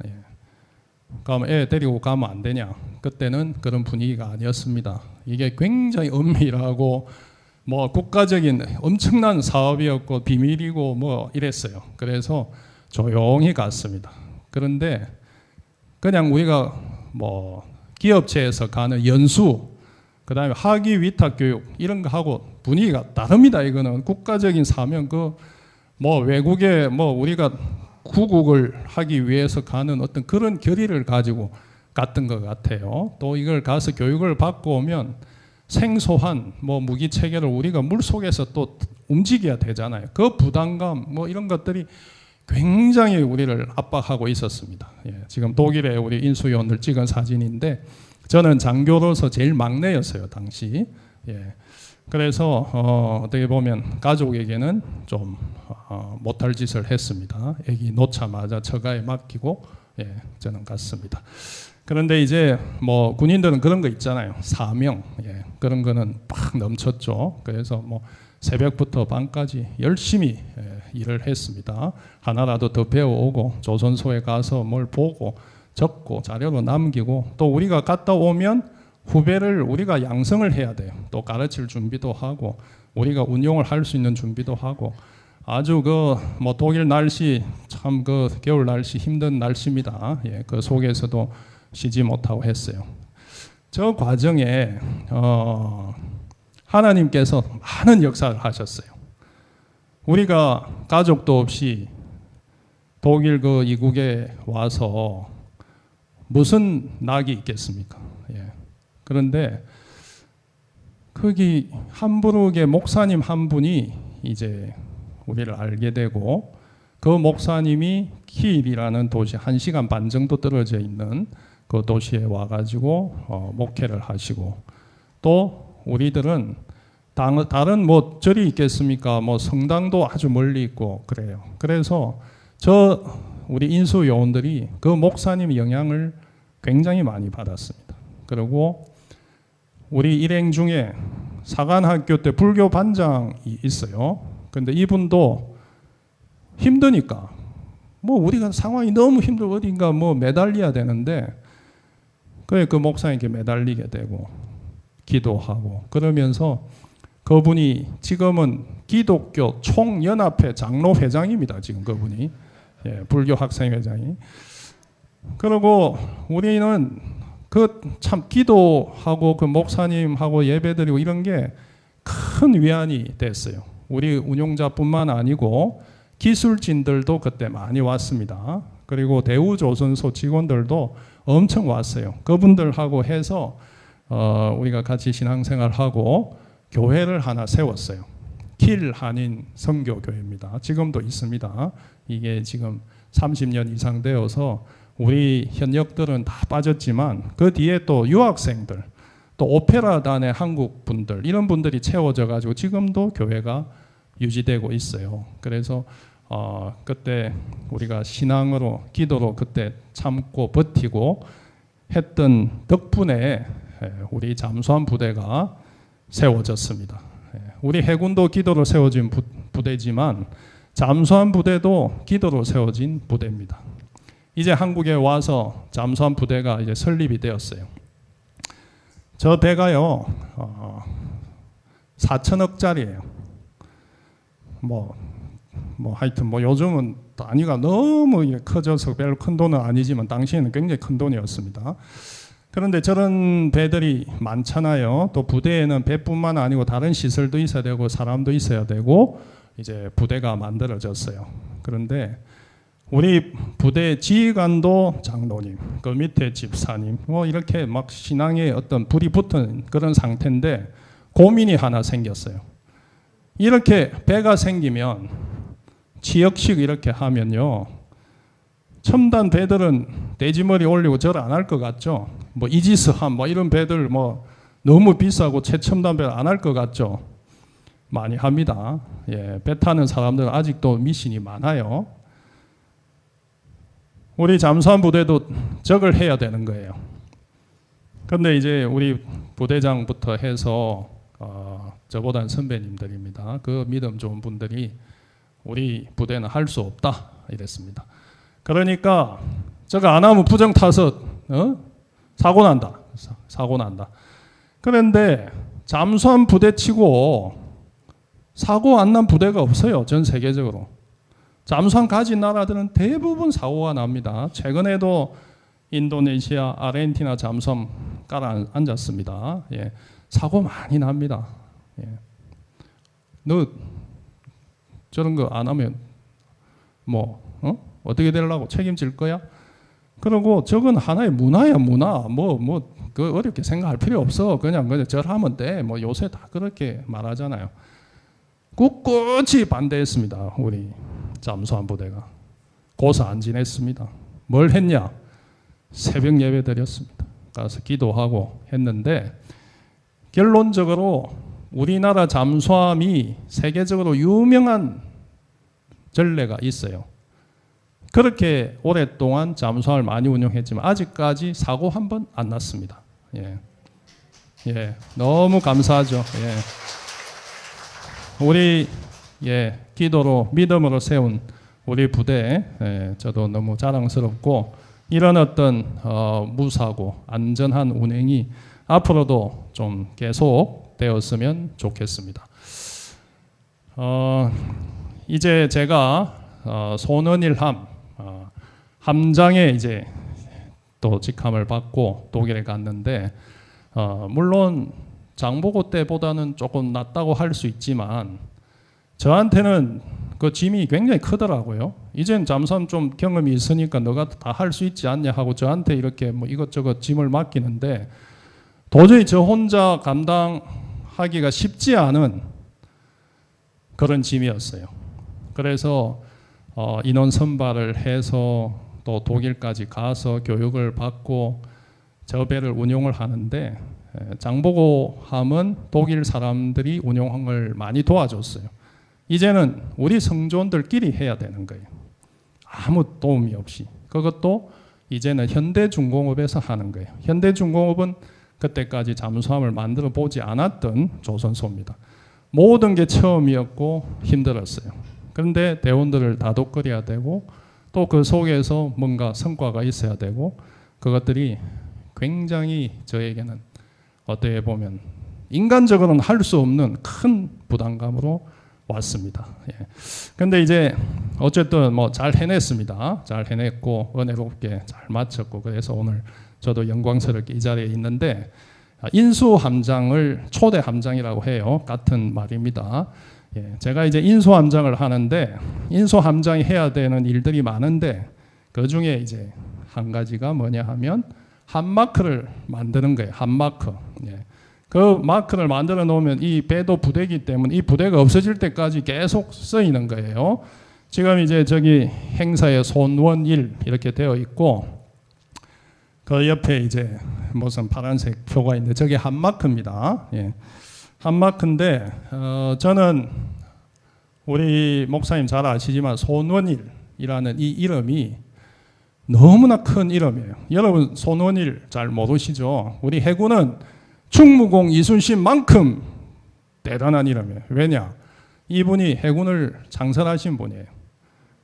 그럼 애 데리고 가면 안 되냐? 그때는 그런 분위기가 아니었습니다. 이게 굉장히 은밀하고 뭐 국가적인 엄청난 사업이었고 비밀이고 뭐 이랬어요. 그래서 조용히 갔습니다. 그런데 그냥 우리가 뭐 기업체에서 가는 연수, 그 다음에 학위 위탁 교육 이런 거 하고 분위기가 다릅니다. 이거는 국가적인 사명, 그 뭐 외국에 뭐 우리가 구국을 하기 위해서 가는 어떤 그런 결의를 가지고 갔던 것 같아요. 또 이걸 가서 교육을 받고 오면 생소한 뭐 무기 체계를 우리가 물 속에서 또 움직여야 되잖아요. 그 부담감 뭐 이런 것들이 굉장히 우리를 압박하고 있었습니다. 지금 독일에 우리 인수요원들 찍은 사진인데 저는 장교로서 제일 막내였어요, 당시. 그래서 어떻게 보면 가족에게는 좀 못할 짓을 했습니다. 애기 놓자마자 처가에 맡기고 저는 갔습니다. 그런데 이제 뭐 군인들은 그런 거 있잖아요. 사명, 그런 거는 팍 넘쳤죠. 그래서 뭐 새벽부터 밤까지 열심히 일을 했습니다. 하나라도 더 배워오고 조선소에 가서 뭘 보고 적고 자료로 남기고, 또 우리가 갔다 오면 후배를 우리가 양성을 해야 돼요. 또 가르칠 준비도 하고 우리가 운용을 할 수 있는 준비도 하고, 아주 그 뭐 독일 날씨 참 그 겨울 날씨 힘든 날씨입니다. 그 속에서도 쉬지 못하고 했어요. 저 과정에 하나님께서 많은 역사를 하셨어요. 우리가 가족도 없이 독일 그 이국에 와서 무슨 낙이 있겠습니까? 그런데 거기 함부르크의 목사님 한 분이 이제 우리를 알게 되고, 그 목사님이 키일이라는 도시 1시간 반 정도 떨어져 있는 그 도시에 와가지고 목회를 하시고, 또 우리들은 다른 뭐 절이 있겠습니까? 뭐 성당도 아주 멀리 있고 그래요. 그래서 우리 인수 요원들이 그 목사님 영향을 굉장히 많이 받았습니다. 그리고 우리 일행 중에 사관학교 때 불교 반장이 있어요. 그런데 이분도 힘드니까 뭐 우리가 상황이 너무 힘들고 어딘가 뭐 매달려야 되는데 그 목사님께 매달리게 되고 기도하고 그러면서, 그분이 지금은 기독교 총연합회 장로회장입니다. 지금 그분이 불교 학생회장이. 그리고 우리는 그 참 기도하고 그 목사님하고 예배드리고 이런 게 큰 위안이 됐어요. 우리 운용자뿐만 아니고 기술진들도 그때 많이 왔습니다. 그리고 대우조선소 직원들도 엄청 왔어요. 그분들하고 해서 우리가 같이 신앙생활하고 교회를 하나 세웠어요. 킬 한인 선교교회입니다. 지금도 있습니다. 이게 지금 30년 이상 되어서 우리 현역들은 다 빠졌지만 그 뒤에 또 유학생들, 또 오페라단의 한국 분들, 이런 분들이 채워져 가지고 지금도 교회가 유지되고 있어요. 그래서 그때 우리가 신앙으로 기도로 그때 참고 버티고 했던 덕분에 우리 잠수함 부대가 세워졌습니다. 우리 해군도 기도로 세워진 부대지만 잠수함 부대도 기도로 세워진 부대입니다. 이제 한국에 와서 잠수함 부대가 이제 설립이 되었어요. 저 배가요, 4천억짜리예요. 하여튼 요즘은 단위가 너무 커져서 별로 큰 돈은 아니지만 당시에는 굉장히 큰 돈이었습니다. 그런데 저런 배들이 많잖아요. 또 부대에는 배뿐만 아니고 다른 시설도 있어야 되고 사람도 있어야 되고 이제 부대가 만들어졌어요. 그런데 우리 부대 지휘관도 장로님, 그 밑에 집사님, 이렇게 막 신앙에 어떤 불이 붙은 그런 상태인데 고민이 하나 생겼어요. 이렇게 배가 생기면 지역식 이렇게 하면요, 첨단 배들은 돼지머리 올리고 절 안 할 것 같죠? 이지스함 이런 배들 너무 비싸고 최첨단 배를 안 할 것 같죠? 많이 합니다. 예, 배 타는 사람들은 아직도 미신이 많아요. 우리 잠수함 부대도 적을 해야 되는 거예요. 그런데 이제 우리 부대장부터 해서 저보다는 선배님들입니다. 그 믿음 좋은 분들이 우리 부대는 할 수 없다 이랬습니다. 그러니까 저거 안 하면 부정 타서 사고 난다. 그런데 잠수함 부대치고 사고 안 난 부대가 없어요. 전 세계적으로. 잠수함 가진 나라들은 대부분 사고가 납니다. 최근에도 인도네시아, 아르헨티나 잠수함 깔아 앉았습니다. 예, 사고 많이 납니다. 예. 너 저런 거 안 하면 어떻게 되려고 책임질 거야? 그리고 저건 하나의 문화야, 문화. 그 어렵게 생각할 필요 없어. 그냥 절하면 돼. 요새 다 그렇게 말하잖아요. 꿋꿋이 반대했습니다. 우리 잠수함 부대가. 고사 안 지냈습니다. 뭘 했냐? 새벽 예배 드렸습니다. 가서 기도하고 했는데 결론적으로 우리나라 잠수함이 세계적으로 유명한 전례가 있어요. 그렇게 오랫동안 잠수함을 많이 운영했지만 아직까지 사고 한 번 안 났습니다. 예, 너무 감사하죠. 예. 우리 기도로 믿음으로 세운 우리 부대, 저도 너무 자랑스럽고 이런 어떤 무사고 안전한 운행이 앞으로도 좀 계속 되었으면 좋겠습니다. 이제 제가 손원일함 함장에 이제 또 직함을 받고 독일에 갔는데 물론 장보고 때보다는 조금 낫다고 할 수 있지만 저한테는 그 짐이 굉장히 크더라고요. 이젠 잠수함 좀 경험이 있으니까 너가 다 할 수 있지 않냐 하고 저한테 이렇게 이것저것 짐을 맡기는데 도저히 저 혼자 감당하기가 쉽지 않은 그런 짐이었어요. 그래서 인원 선발을 해서 또 독일까지 가서 교육을 받고 저 배를 운용을 하는데 장보고함은 독일 사람들이 운용한 걸 많이 도와줬어요. 이제는 우리 성조원들끼리 해야 되는 거예요. 아무 도움이 없이. 그것도 이제는 현대중공업에서 하는 거예요. 현대중공업은 그때까지 잠수함을 만들어 보지 않았던 조선소입니다. 모든 게 처음이었고 힘들었어요. 그런데 대원들을 다독거려야 되고 또 그 속에서 뭔가 성과가 있어야 되고 그것들이 굉장히 저에게는 어떻게 보면 인간적으로는 할 수 없는 큰 부담감으로 왔습니다. 그런데 이제 어쨌든 잘 해냈습니다. 잘 해냈고 은혜롭게 잘 마쳤고 그래서 오늘 저도 영광스럽게 이 자리에 있는데 인수함장을 초대 함장이라고 해요. 같은 말입니다. 제가 이제 인수함장을 하는데 인수함장이 해야 되는 일들이 많은데 그 중에 이제 한 가지가 뭐냐 하면 한마크를 만드는 거예요. 한마크. 그 마크를 만들어 놓으면 이 배도 부대이기 때문에 이 부대가 없어질 때까지 계속 쓰이는 거예요. 지금 이제 저기 행사에 손원일 이렇게 되어 있고 그 옆에 이제 무슨 파란색 표가 있는데 저게 한마크입니다. 한마크인데 저는 우리 목사님 잘 아시지만 손원일이라는 이 이름이 너무나 큰 이름이에요. 여러분 손원일 잘 모르시죠? 우리 해군은 충무공 이순신만큼 대단한 이름이에요. 왜냐? 이분이 해군을 창설하신 분이에요.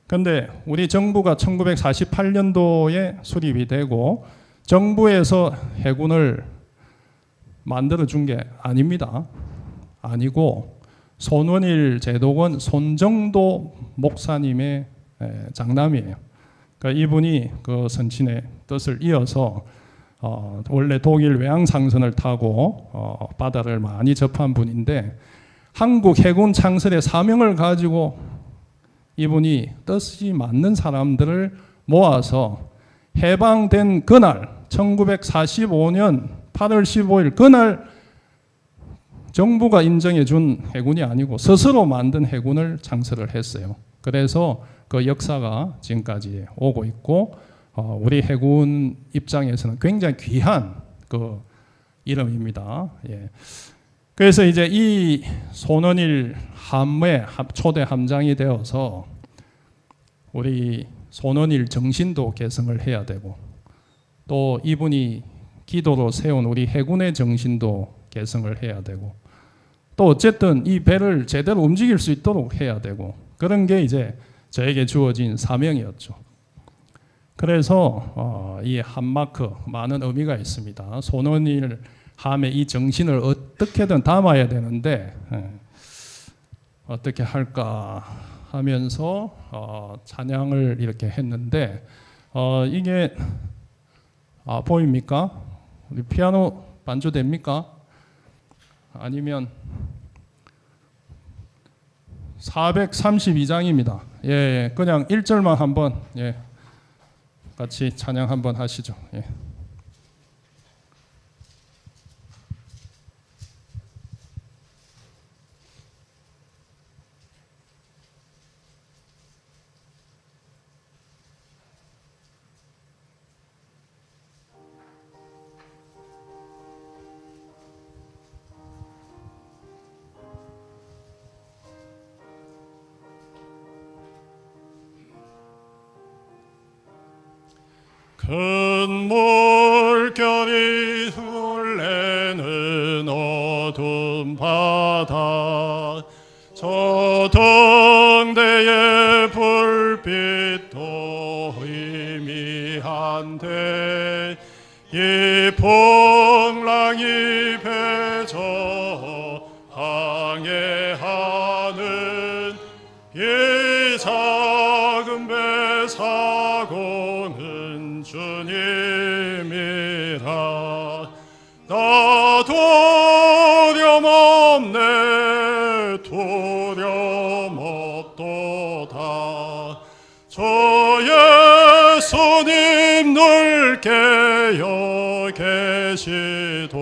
그런데 우리 정부가 1948년도에 수립이 되고 정부에서 해군을 만들어 준 게 아닙니다. 아니고 손원일 제독은 손정도 목사님의 장남이에요. 그러니까 이분이 그 선친의 뜻을 이어서 원래 독일 외항 상선을 타고 바다를 많이 접한 분인데 한국 해군 창설의 사명을 가지고 이분이 뜻이 맞는 사람들을 모아서 해방된 그날 1945년 8월 15일 그날 정부가 인정해 준 해군이 아니고 스스로 만든 해군을 창설을 했어요. 그래서 그 역사가 지금까지 오고 있고 우리 해군 입장에서는 굉장히 귀한 그 이름입니다. 예. 그래서 이제 이 손원일 함의 초대 함장이 되어서 우리 손원일 정신도 개성을 해야 되고 또 이분이 기도로 세운 우리 해군의 정신도 개성을 해야 되고 또 어쨌든 이 배를 제대로 움직일 수 있도록 해야 되고 그런 게 이제 저에게 주어진 사명이었죠. 그래서 이 함마크 많은 의미가 있습니다. 손원일 함의 이 정신을 어떻게든 담아야 되는데 어떻게 할까 하면서 찬양을 이렇게 했는데 이게 보입니까? 우리 피아노 반주 됩니까? 아니면 432장입니다. 예, 그냥 1절만 한번 같이 찬양 한번 하시죠. 예. 큰 물결이 흘리는 어두운 바다 저 등대의 불빛도 희미한데 이 풍랑이 배저 항해하는 이 작은 배 사고는 주님이라 나 두려움 없네 두려움 없도다 주 예수님 늘 깨어 계시도다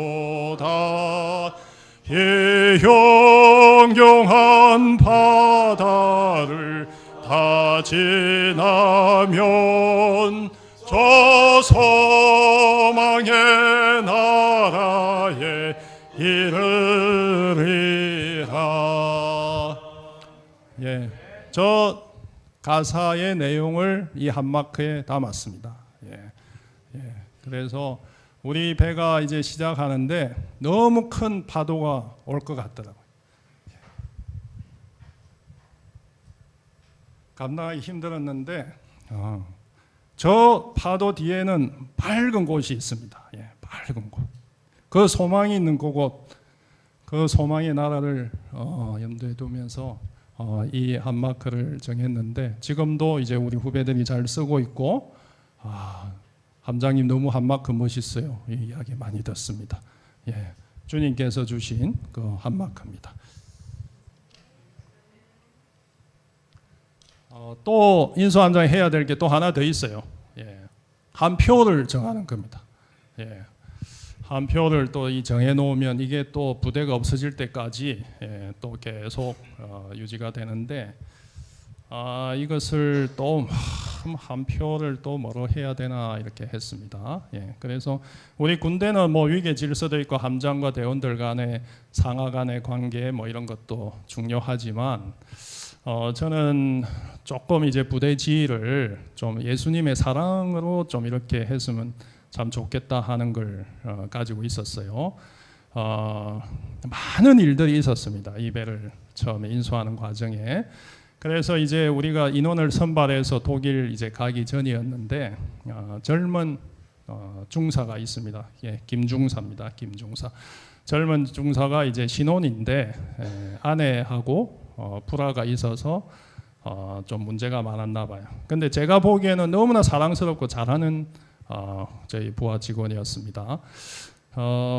이 용용한 바다를 다 지나면 저 소망의 나라에 이르리라. 예, 저 가사의 내용을 이 한마크에 담았습니다. 그래서 우리 배가 이제 시작하는데 너무 큰 파도가 올 것 같더라고요. 감당하기 힘들었는데 저 파도 뒤에는 밝은 곳이 있습니다. 밝은 곳. 그 소망이 있는 그곳, 그 소망의 나라를 염두에 두면서 이 한마크를 정했는데 지금도 이제 우리 후배들이 잘 쓰고 있고 함장님 너무 한마크 멋있어요. 이 이야기 많이 듣습니다. 주님께서 주신 그 한마크입니다. 또 인수함장이 해야 될 게 또 하나 더 있어요. 한 표를 정하는 겁니다. 한 표를 또 정해 놓으면 이게 또 부대가 없어질 때까지 또 계속 유지가 되는데 이것을 또 한 표를 또 뭐로 해야 되나 이렇게 했습니다. 그래서 우리 군대는 뭐 위계 질서도 있고 함장과 대원들 간의 상하 간의 관계 뭐 이런 것도 중요하지만 저는 조금 이제 부대 지휘를 좀 예수님의 사랑으로 좀 이렇게 했으면 참 좋겠다 하는 걸 가지고 있었어요. 많은 일들이 있었습니다. 이 배를 처음에 인수하는 과정에. 그래서 이제 우리가 인원을 선발해서 독일 이제 가기 전이었는데 젊은 중사가 있습니다. 예, 김중사입니다. 김중사. 젊은 중사가 이제 신혼인데 아내하고 불화가 있어서 좀 문제가 많았나 봐요. 근데 제가 보기에는 너무나 사랑스럽고 잘하는 저희 부하 직원이었습니다.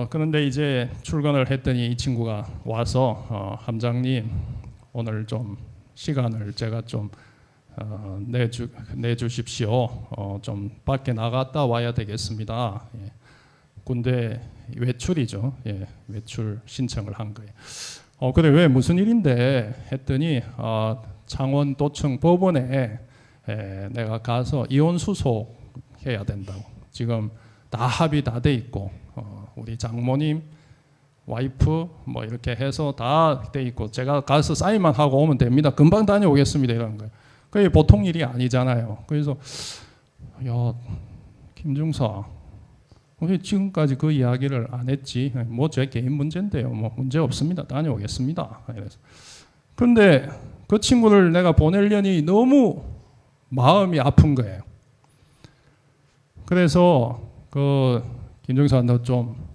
그런데 이제 출근을 했더니 이 친구가 와서 함장님 오늘 좀 시간을 제가 좀 내주십시오. 좀 밖에 나갔다 와야 되겠습니다. 예. 군대 외출이죠. 예, 외출 신청을 한 거예요. 그래 왜 무슨 일인데 했더니 창원도청 법원에 내가 가서 이혼 수속해야 된다고. 지금 다 합의 다 돼 있고 우리 장모님 와이프 뭐 이렇게 해서 다 돼 있고 제가 가서 사인만 하고 오면 됩니다. 금방 다녀오겠습니다. 이런 거예요. 그게 보통 일이 아니잖아요. 그래서 야 김중사 왜 지금까지 그 이야기를 안 했지? 뭐 제 개인 문제인데요. 뭐 문제 없습니다. 다녀오겠습니다. 이래서 근데 그 친구를 내가 보내려니 너무 마음이 아픈 거예요. 그래서 그 김중사 너 좀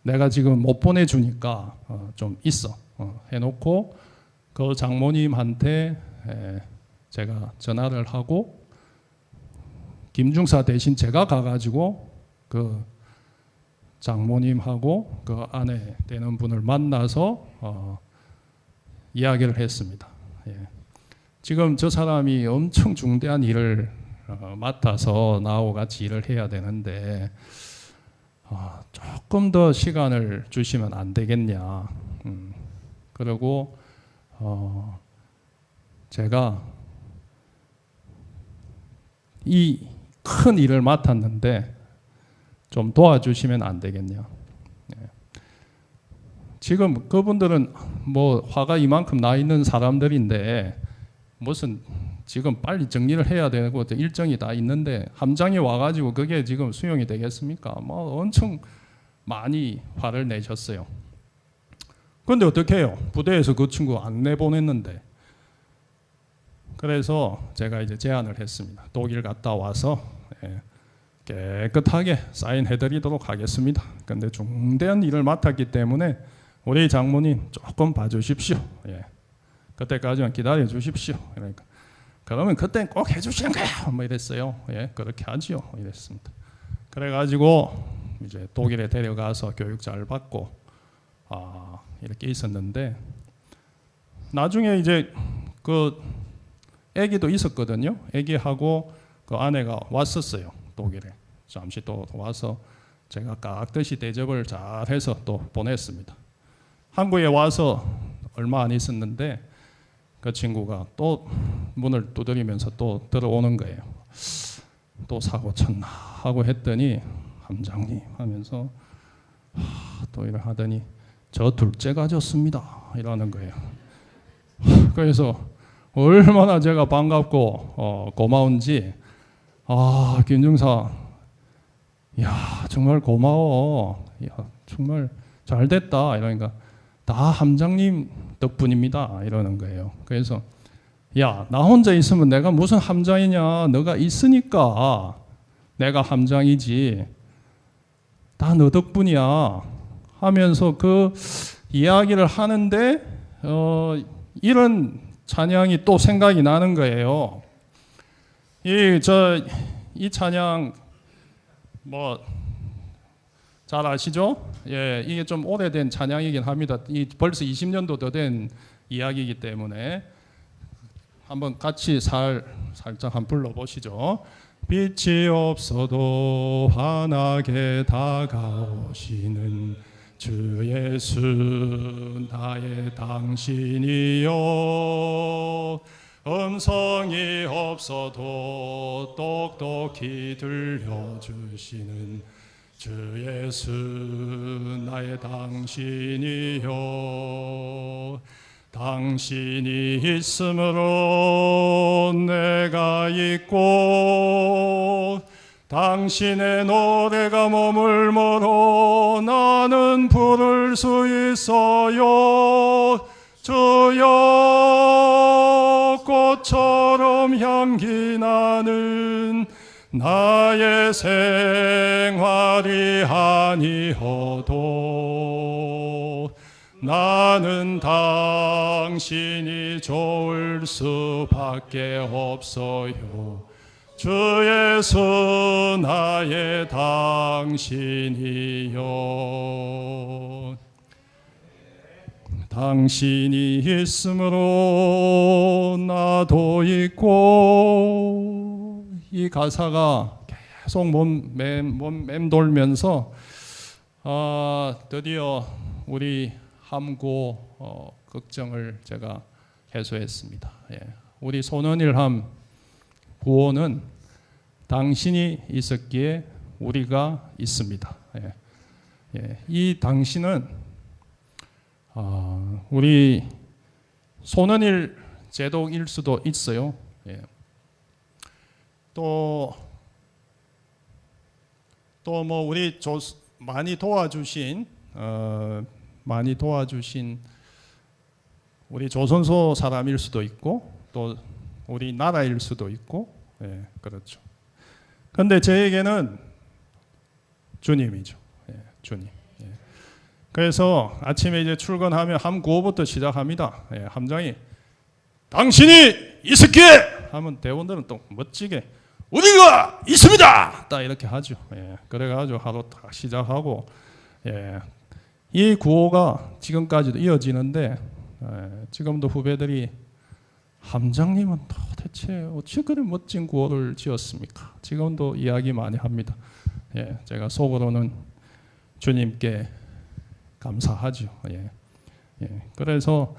내가 지금 못 보내주니까 좀 있어 해놓고 그 장모님한테 제가 전화를 하고 김중사 대신 제가 가가지고 그 장모님하고 그 아내 되는 분을 만나서 이야기를 했습니다. 예. 지금 저 사람이 엄청 중대한 일을 맡아서 나하고 같이 일을 해야 되는데 조금 더 시간을 주시면 안 되겠냐. 그리고 제가 이 큰 일을 맡았는데 좀 도와주시면 안 되겠냐. 예. 지금 그분들은 뭐 화가 이만큼 나 있는 사람들인데 무슨 지금 빨리 정리를 해야 되고 일정이 다 있는데 함장이 와가지고 그게 지금 수용이 되겠습니까? 뭐 엄청 많이 화를 내셨어요. 그런데 어떻게 해요? 부대에서 그 친구 안 내보냈는데. 그래서 제가 이제 제안을 했습니다. 독일 갔다 와서 깨끗하게 사인해드리도록 하겠습니다. 그런데 중대한 일을 맡았기 때문에 우리 장모님 조금 봐주십시오. 예. 그때까지만 기다려 주십시오. 그러니까 그러면 그땐 꼭 해주시는 거야. 뭐 이랬어요. 예, 그렇게 하지요. 이랬습니다. 그래가지고 이제 독일에 데려가서 교육 잘 받고 이렇게 있었는데 나중에 이제 그 아기도 있었거든요. 아기하고 그 아내가 왔었어요. 독일에 잠시 또 와서 제가 깍듯이 대접을 잘 해서 또 보냈습니다. 한국에 와서 얼마 안 있었는데 그 친구가 또 문을 두드리면서 또 들어오는 거예요. 또 사고 쳤나 하고 했더니 함장님 하면서 또 이래 하더니 저 둘째가 졌습니다 이러는 거예요. 그래서 얼마나 제가 반갑고 고마운지 김중사 야 정말 고마워. 야 정말 잘 됐다 이러니까 다 함장님 덕분입니다 이러는 거예요. 그래서 야 나 혼자 있으면 내가 무슨 함장이냐. 너가 있으니까 내가 함장이지. 다 너 덕분이야 하면서 그 이야기를 하는데 이런 찬양이 또 생각이 나는 거예요. 이 찬양 뭐 잘 아시죠? 예, 이게 좀 오래된 찬양이긴 합니다. 이 벌써 20년도 더 된 이야기이기 때문에 한번 같이 살짝 한번 불러보시죠. 빛이 없어도 환하게 다가오시는 주 예수 나의 당신이요. 음성이 없어도 똑똑히 들려주시는 주 예수 나의 당신이요. 당신이 있으므로 내가 있고 당신의 노래가 머물므로 나는 부를 수 있어요. 주여 꽃처럼 향기 나는 나의 생활이 아니어도 나는 당신이 좋을 수밖에 없어요. 주 예수 나의 당신이요. 당신이 있으므로 나도 있고, 이 가사가 계속 맴돌면서 드디어 우리 함구 걱정을 제가 해소했습니다. 예. 우리 손원일함 구호는 당신이 있었기에 우리가 있습니다. 예. 예. 이 당신은 우리 손원일 제독일 수도 있어요. 예. 또 뭐 우리 많이 도와주신 우리 조선소 사람일 수도 있고 또 우리 나라일 수도 있고, 예, 그렇죠. 그런데 저에게는 주님이죠. 예, 주님. 예. 그래서 아침에 이제 출근하면 함구호부터 시작합니다. 예, 함장이 당신이 있었기에 하면 대원들은 또 멋지게 우리가 있습니다. 딱 이렇게 하죠. 예, 그래가지고 하루 딱 시작하고, 예, 이 구호가 지금까지도 이어지는데, 지금도 후배들이 함장님은 도대체 어찌 그리 멋진 구호를 지었습니까? 지금도 이야기 많이 합니다. 예, 제가 속으로는 주님께 감사하죠. 예, 예, 그래서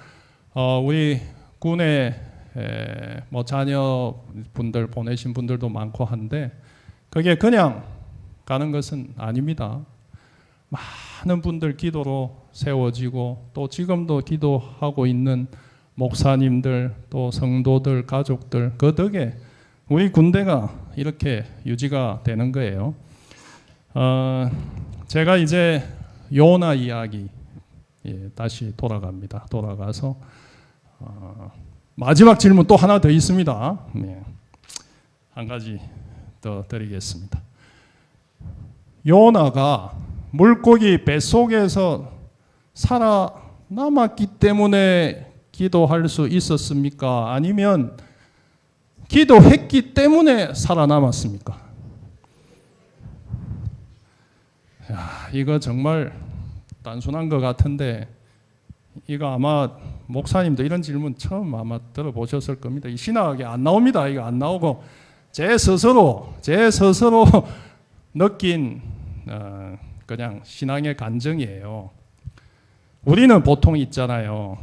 우리 군에 뭐 자녀분들 보내신 분들도 많고 한데 그게 그냥 가는 것은 아닙니다. 많은 분들 기도로 세워지고 또 지금도 기도하고 있는 목사님들 또 성도들 가족들 그 덕에 우리 군대가 이렇게 유지가 되는 거예요. 제가 이제 요나 이야기 다시 돌아갑니다. 돌아가서 마지막 질문 또 하나 더 있습니다. 한 가지 더 드리겠습니다. 요나가 물고기 뱃속에서 살아남았기 때문에 기도할 수 있었습니까? 아니면 기도했기 때문에 살아남았습니까? 이거 정말 단순한 것 같은데 이거 아마 목사님도 이런 질문 처음 아마 들어보셨을 겁니다. 이 신학에 안 나옵니다. 이거 안 나오고 제 스스로 느낀 그냥 신앙의 간증이에요. 우리는 보통 있잖아요.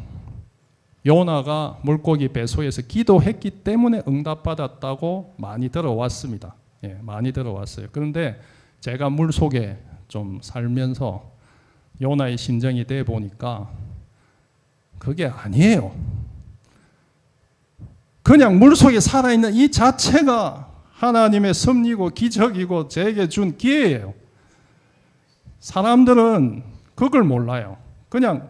요나가 물고기 뱃속에서 기도했기 때문에 응답받았다고 많이 들어왔습니다. 예, 많이 들어왔어요. 그런데 제가 물속에 좀 살면서 요나의 심정이 돼 보니까 그게 아니에요. 그냥 물속에 살아있는 이 자체가 하나님의 섭리고 기적이고 제게 준 기회예요. 사람들은 그걸 몰라요. 그냥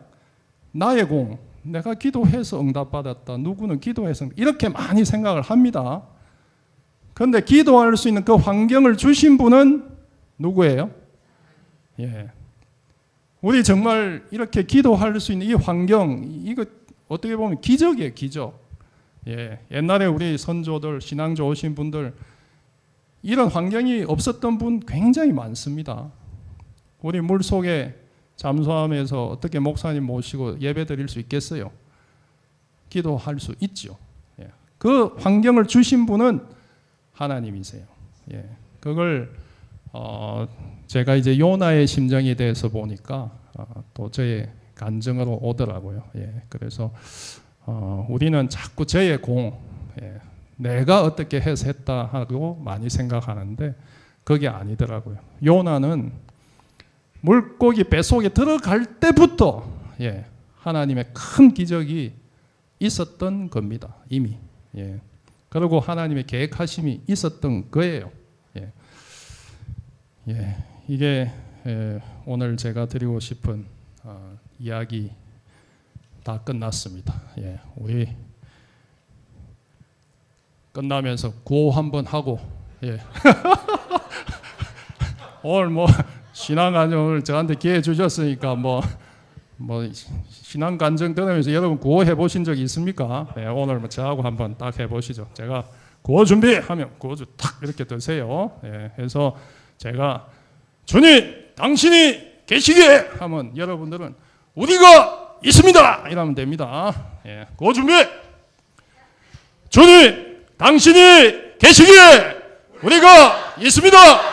나의 공, 내가 기도해서 응답받았다. 누구는 기도해서 이렇게 많이 생각을 합니다. 그런데 기도할 수 있는 그 환경을 주신 분은 누구예요? 예. 우리 정말 이렇게 기도할 수 있는 이 환경, 이거 어떻게 보면 기적이에요, 기적. 예. 옛날에 우리 선조들, 신앙 좋으신 분들, 이런 환경이 없었던 분 굉장히 많습니다. 우리 물속에 잠수함에서 어떻게 목사님 모시고 예배 드릴 수 있겠어요? 기도할 수 있죠. 예. 그 환경을 주신 분은 하나님이세요. 예. 그걸 제가 이제 요나의 심정에 대해서 보니까 또 저의 간증으로 오더라고요. 예. 그래서 우리는 자꾸 저의 공, 예. 내가 어떻게 해서 했다 하고 많이 생각하는데 그게 아니더라고요. 요나는 물고기 뱃속에 들어갈 때부터, 예, 하나님의 큰 기적이 있었던 겁니다. 이미. 예. 그리고 하나님의 계획하심이 있었던 거예요. 예. 예. 이게 오늘 제가 드리고 싶은 이야기 다 끝났습니다. 예. 우리 끝나면서 구호 한번 하고 예. 오늘 뭐 신앙간증을 저한테 기회 주셨으니까 뭐 신앙간증 들으면서 여러분 구호 해보신 적 있습니까? 네, 오늘 뭐 저하고 한번 딱 해보시죠. 제가 구호 준비하면 구호주 탁 이렇게 드세요. 예, 해서 제가 주님 당신이 계시기에 하면 여러분들은 우리가 있습니다 이러면 됩니다. 예, 구호 준비. 주님 당신이 계시기에 우리가 있습니다.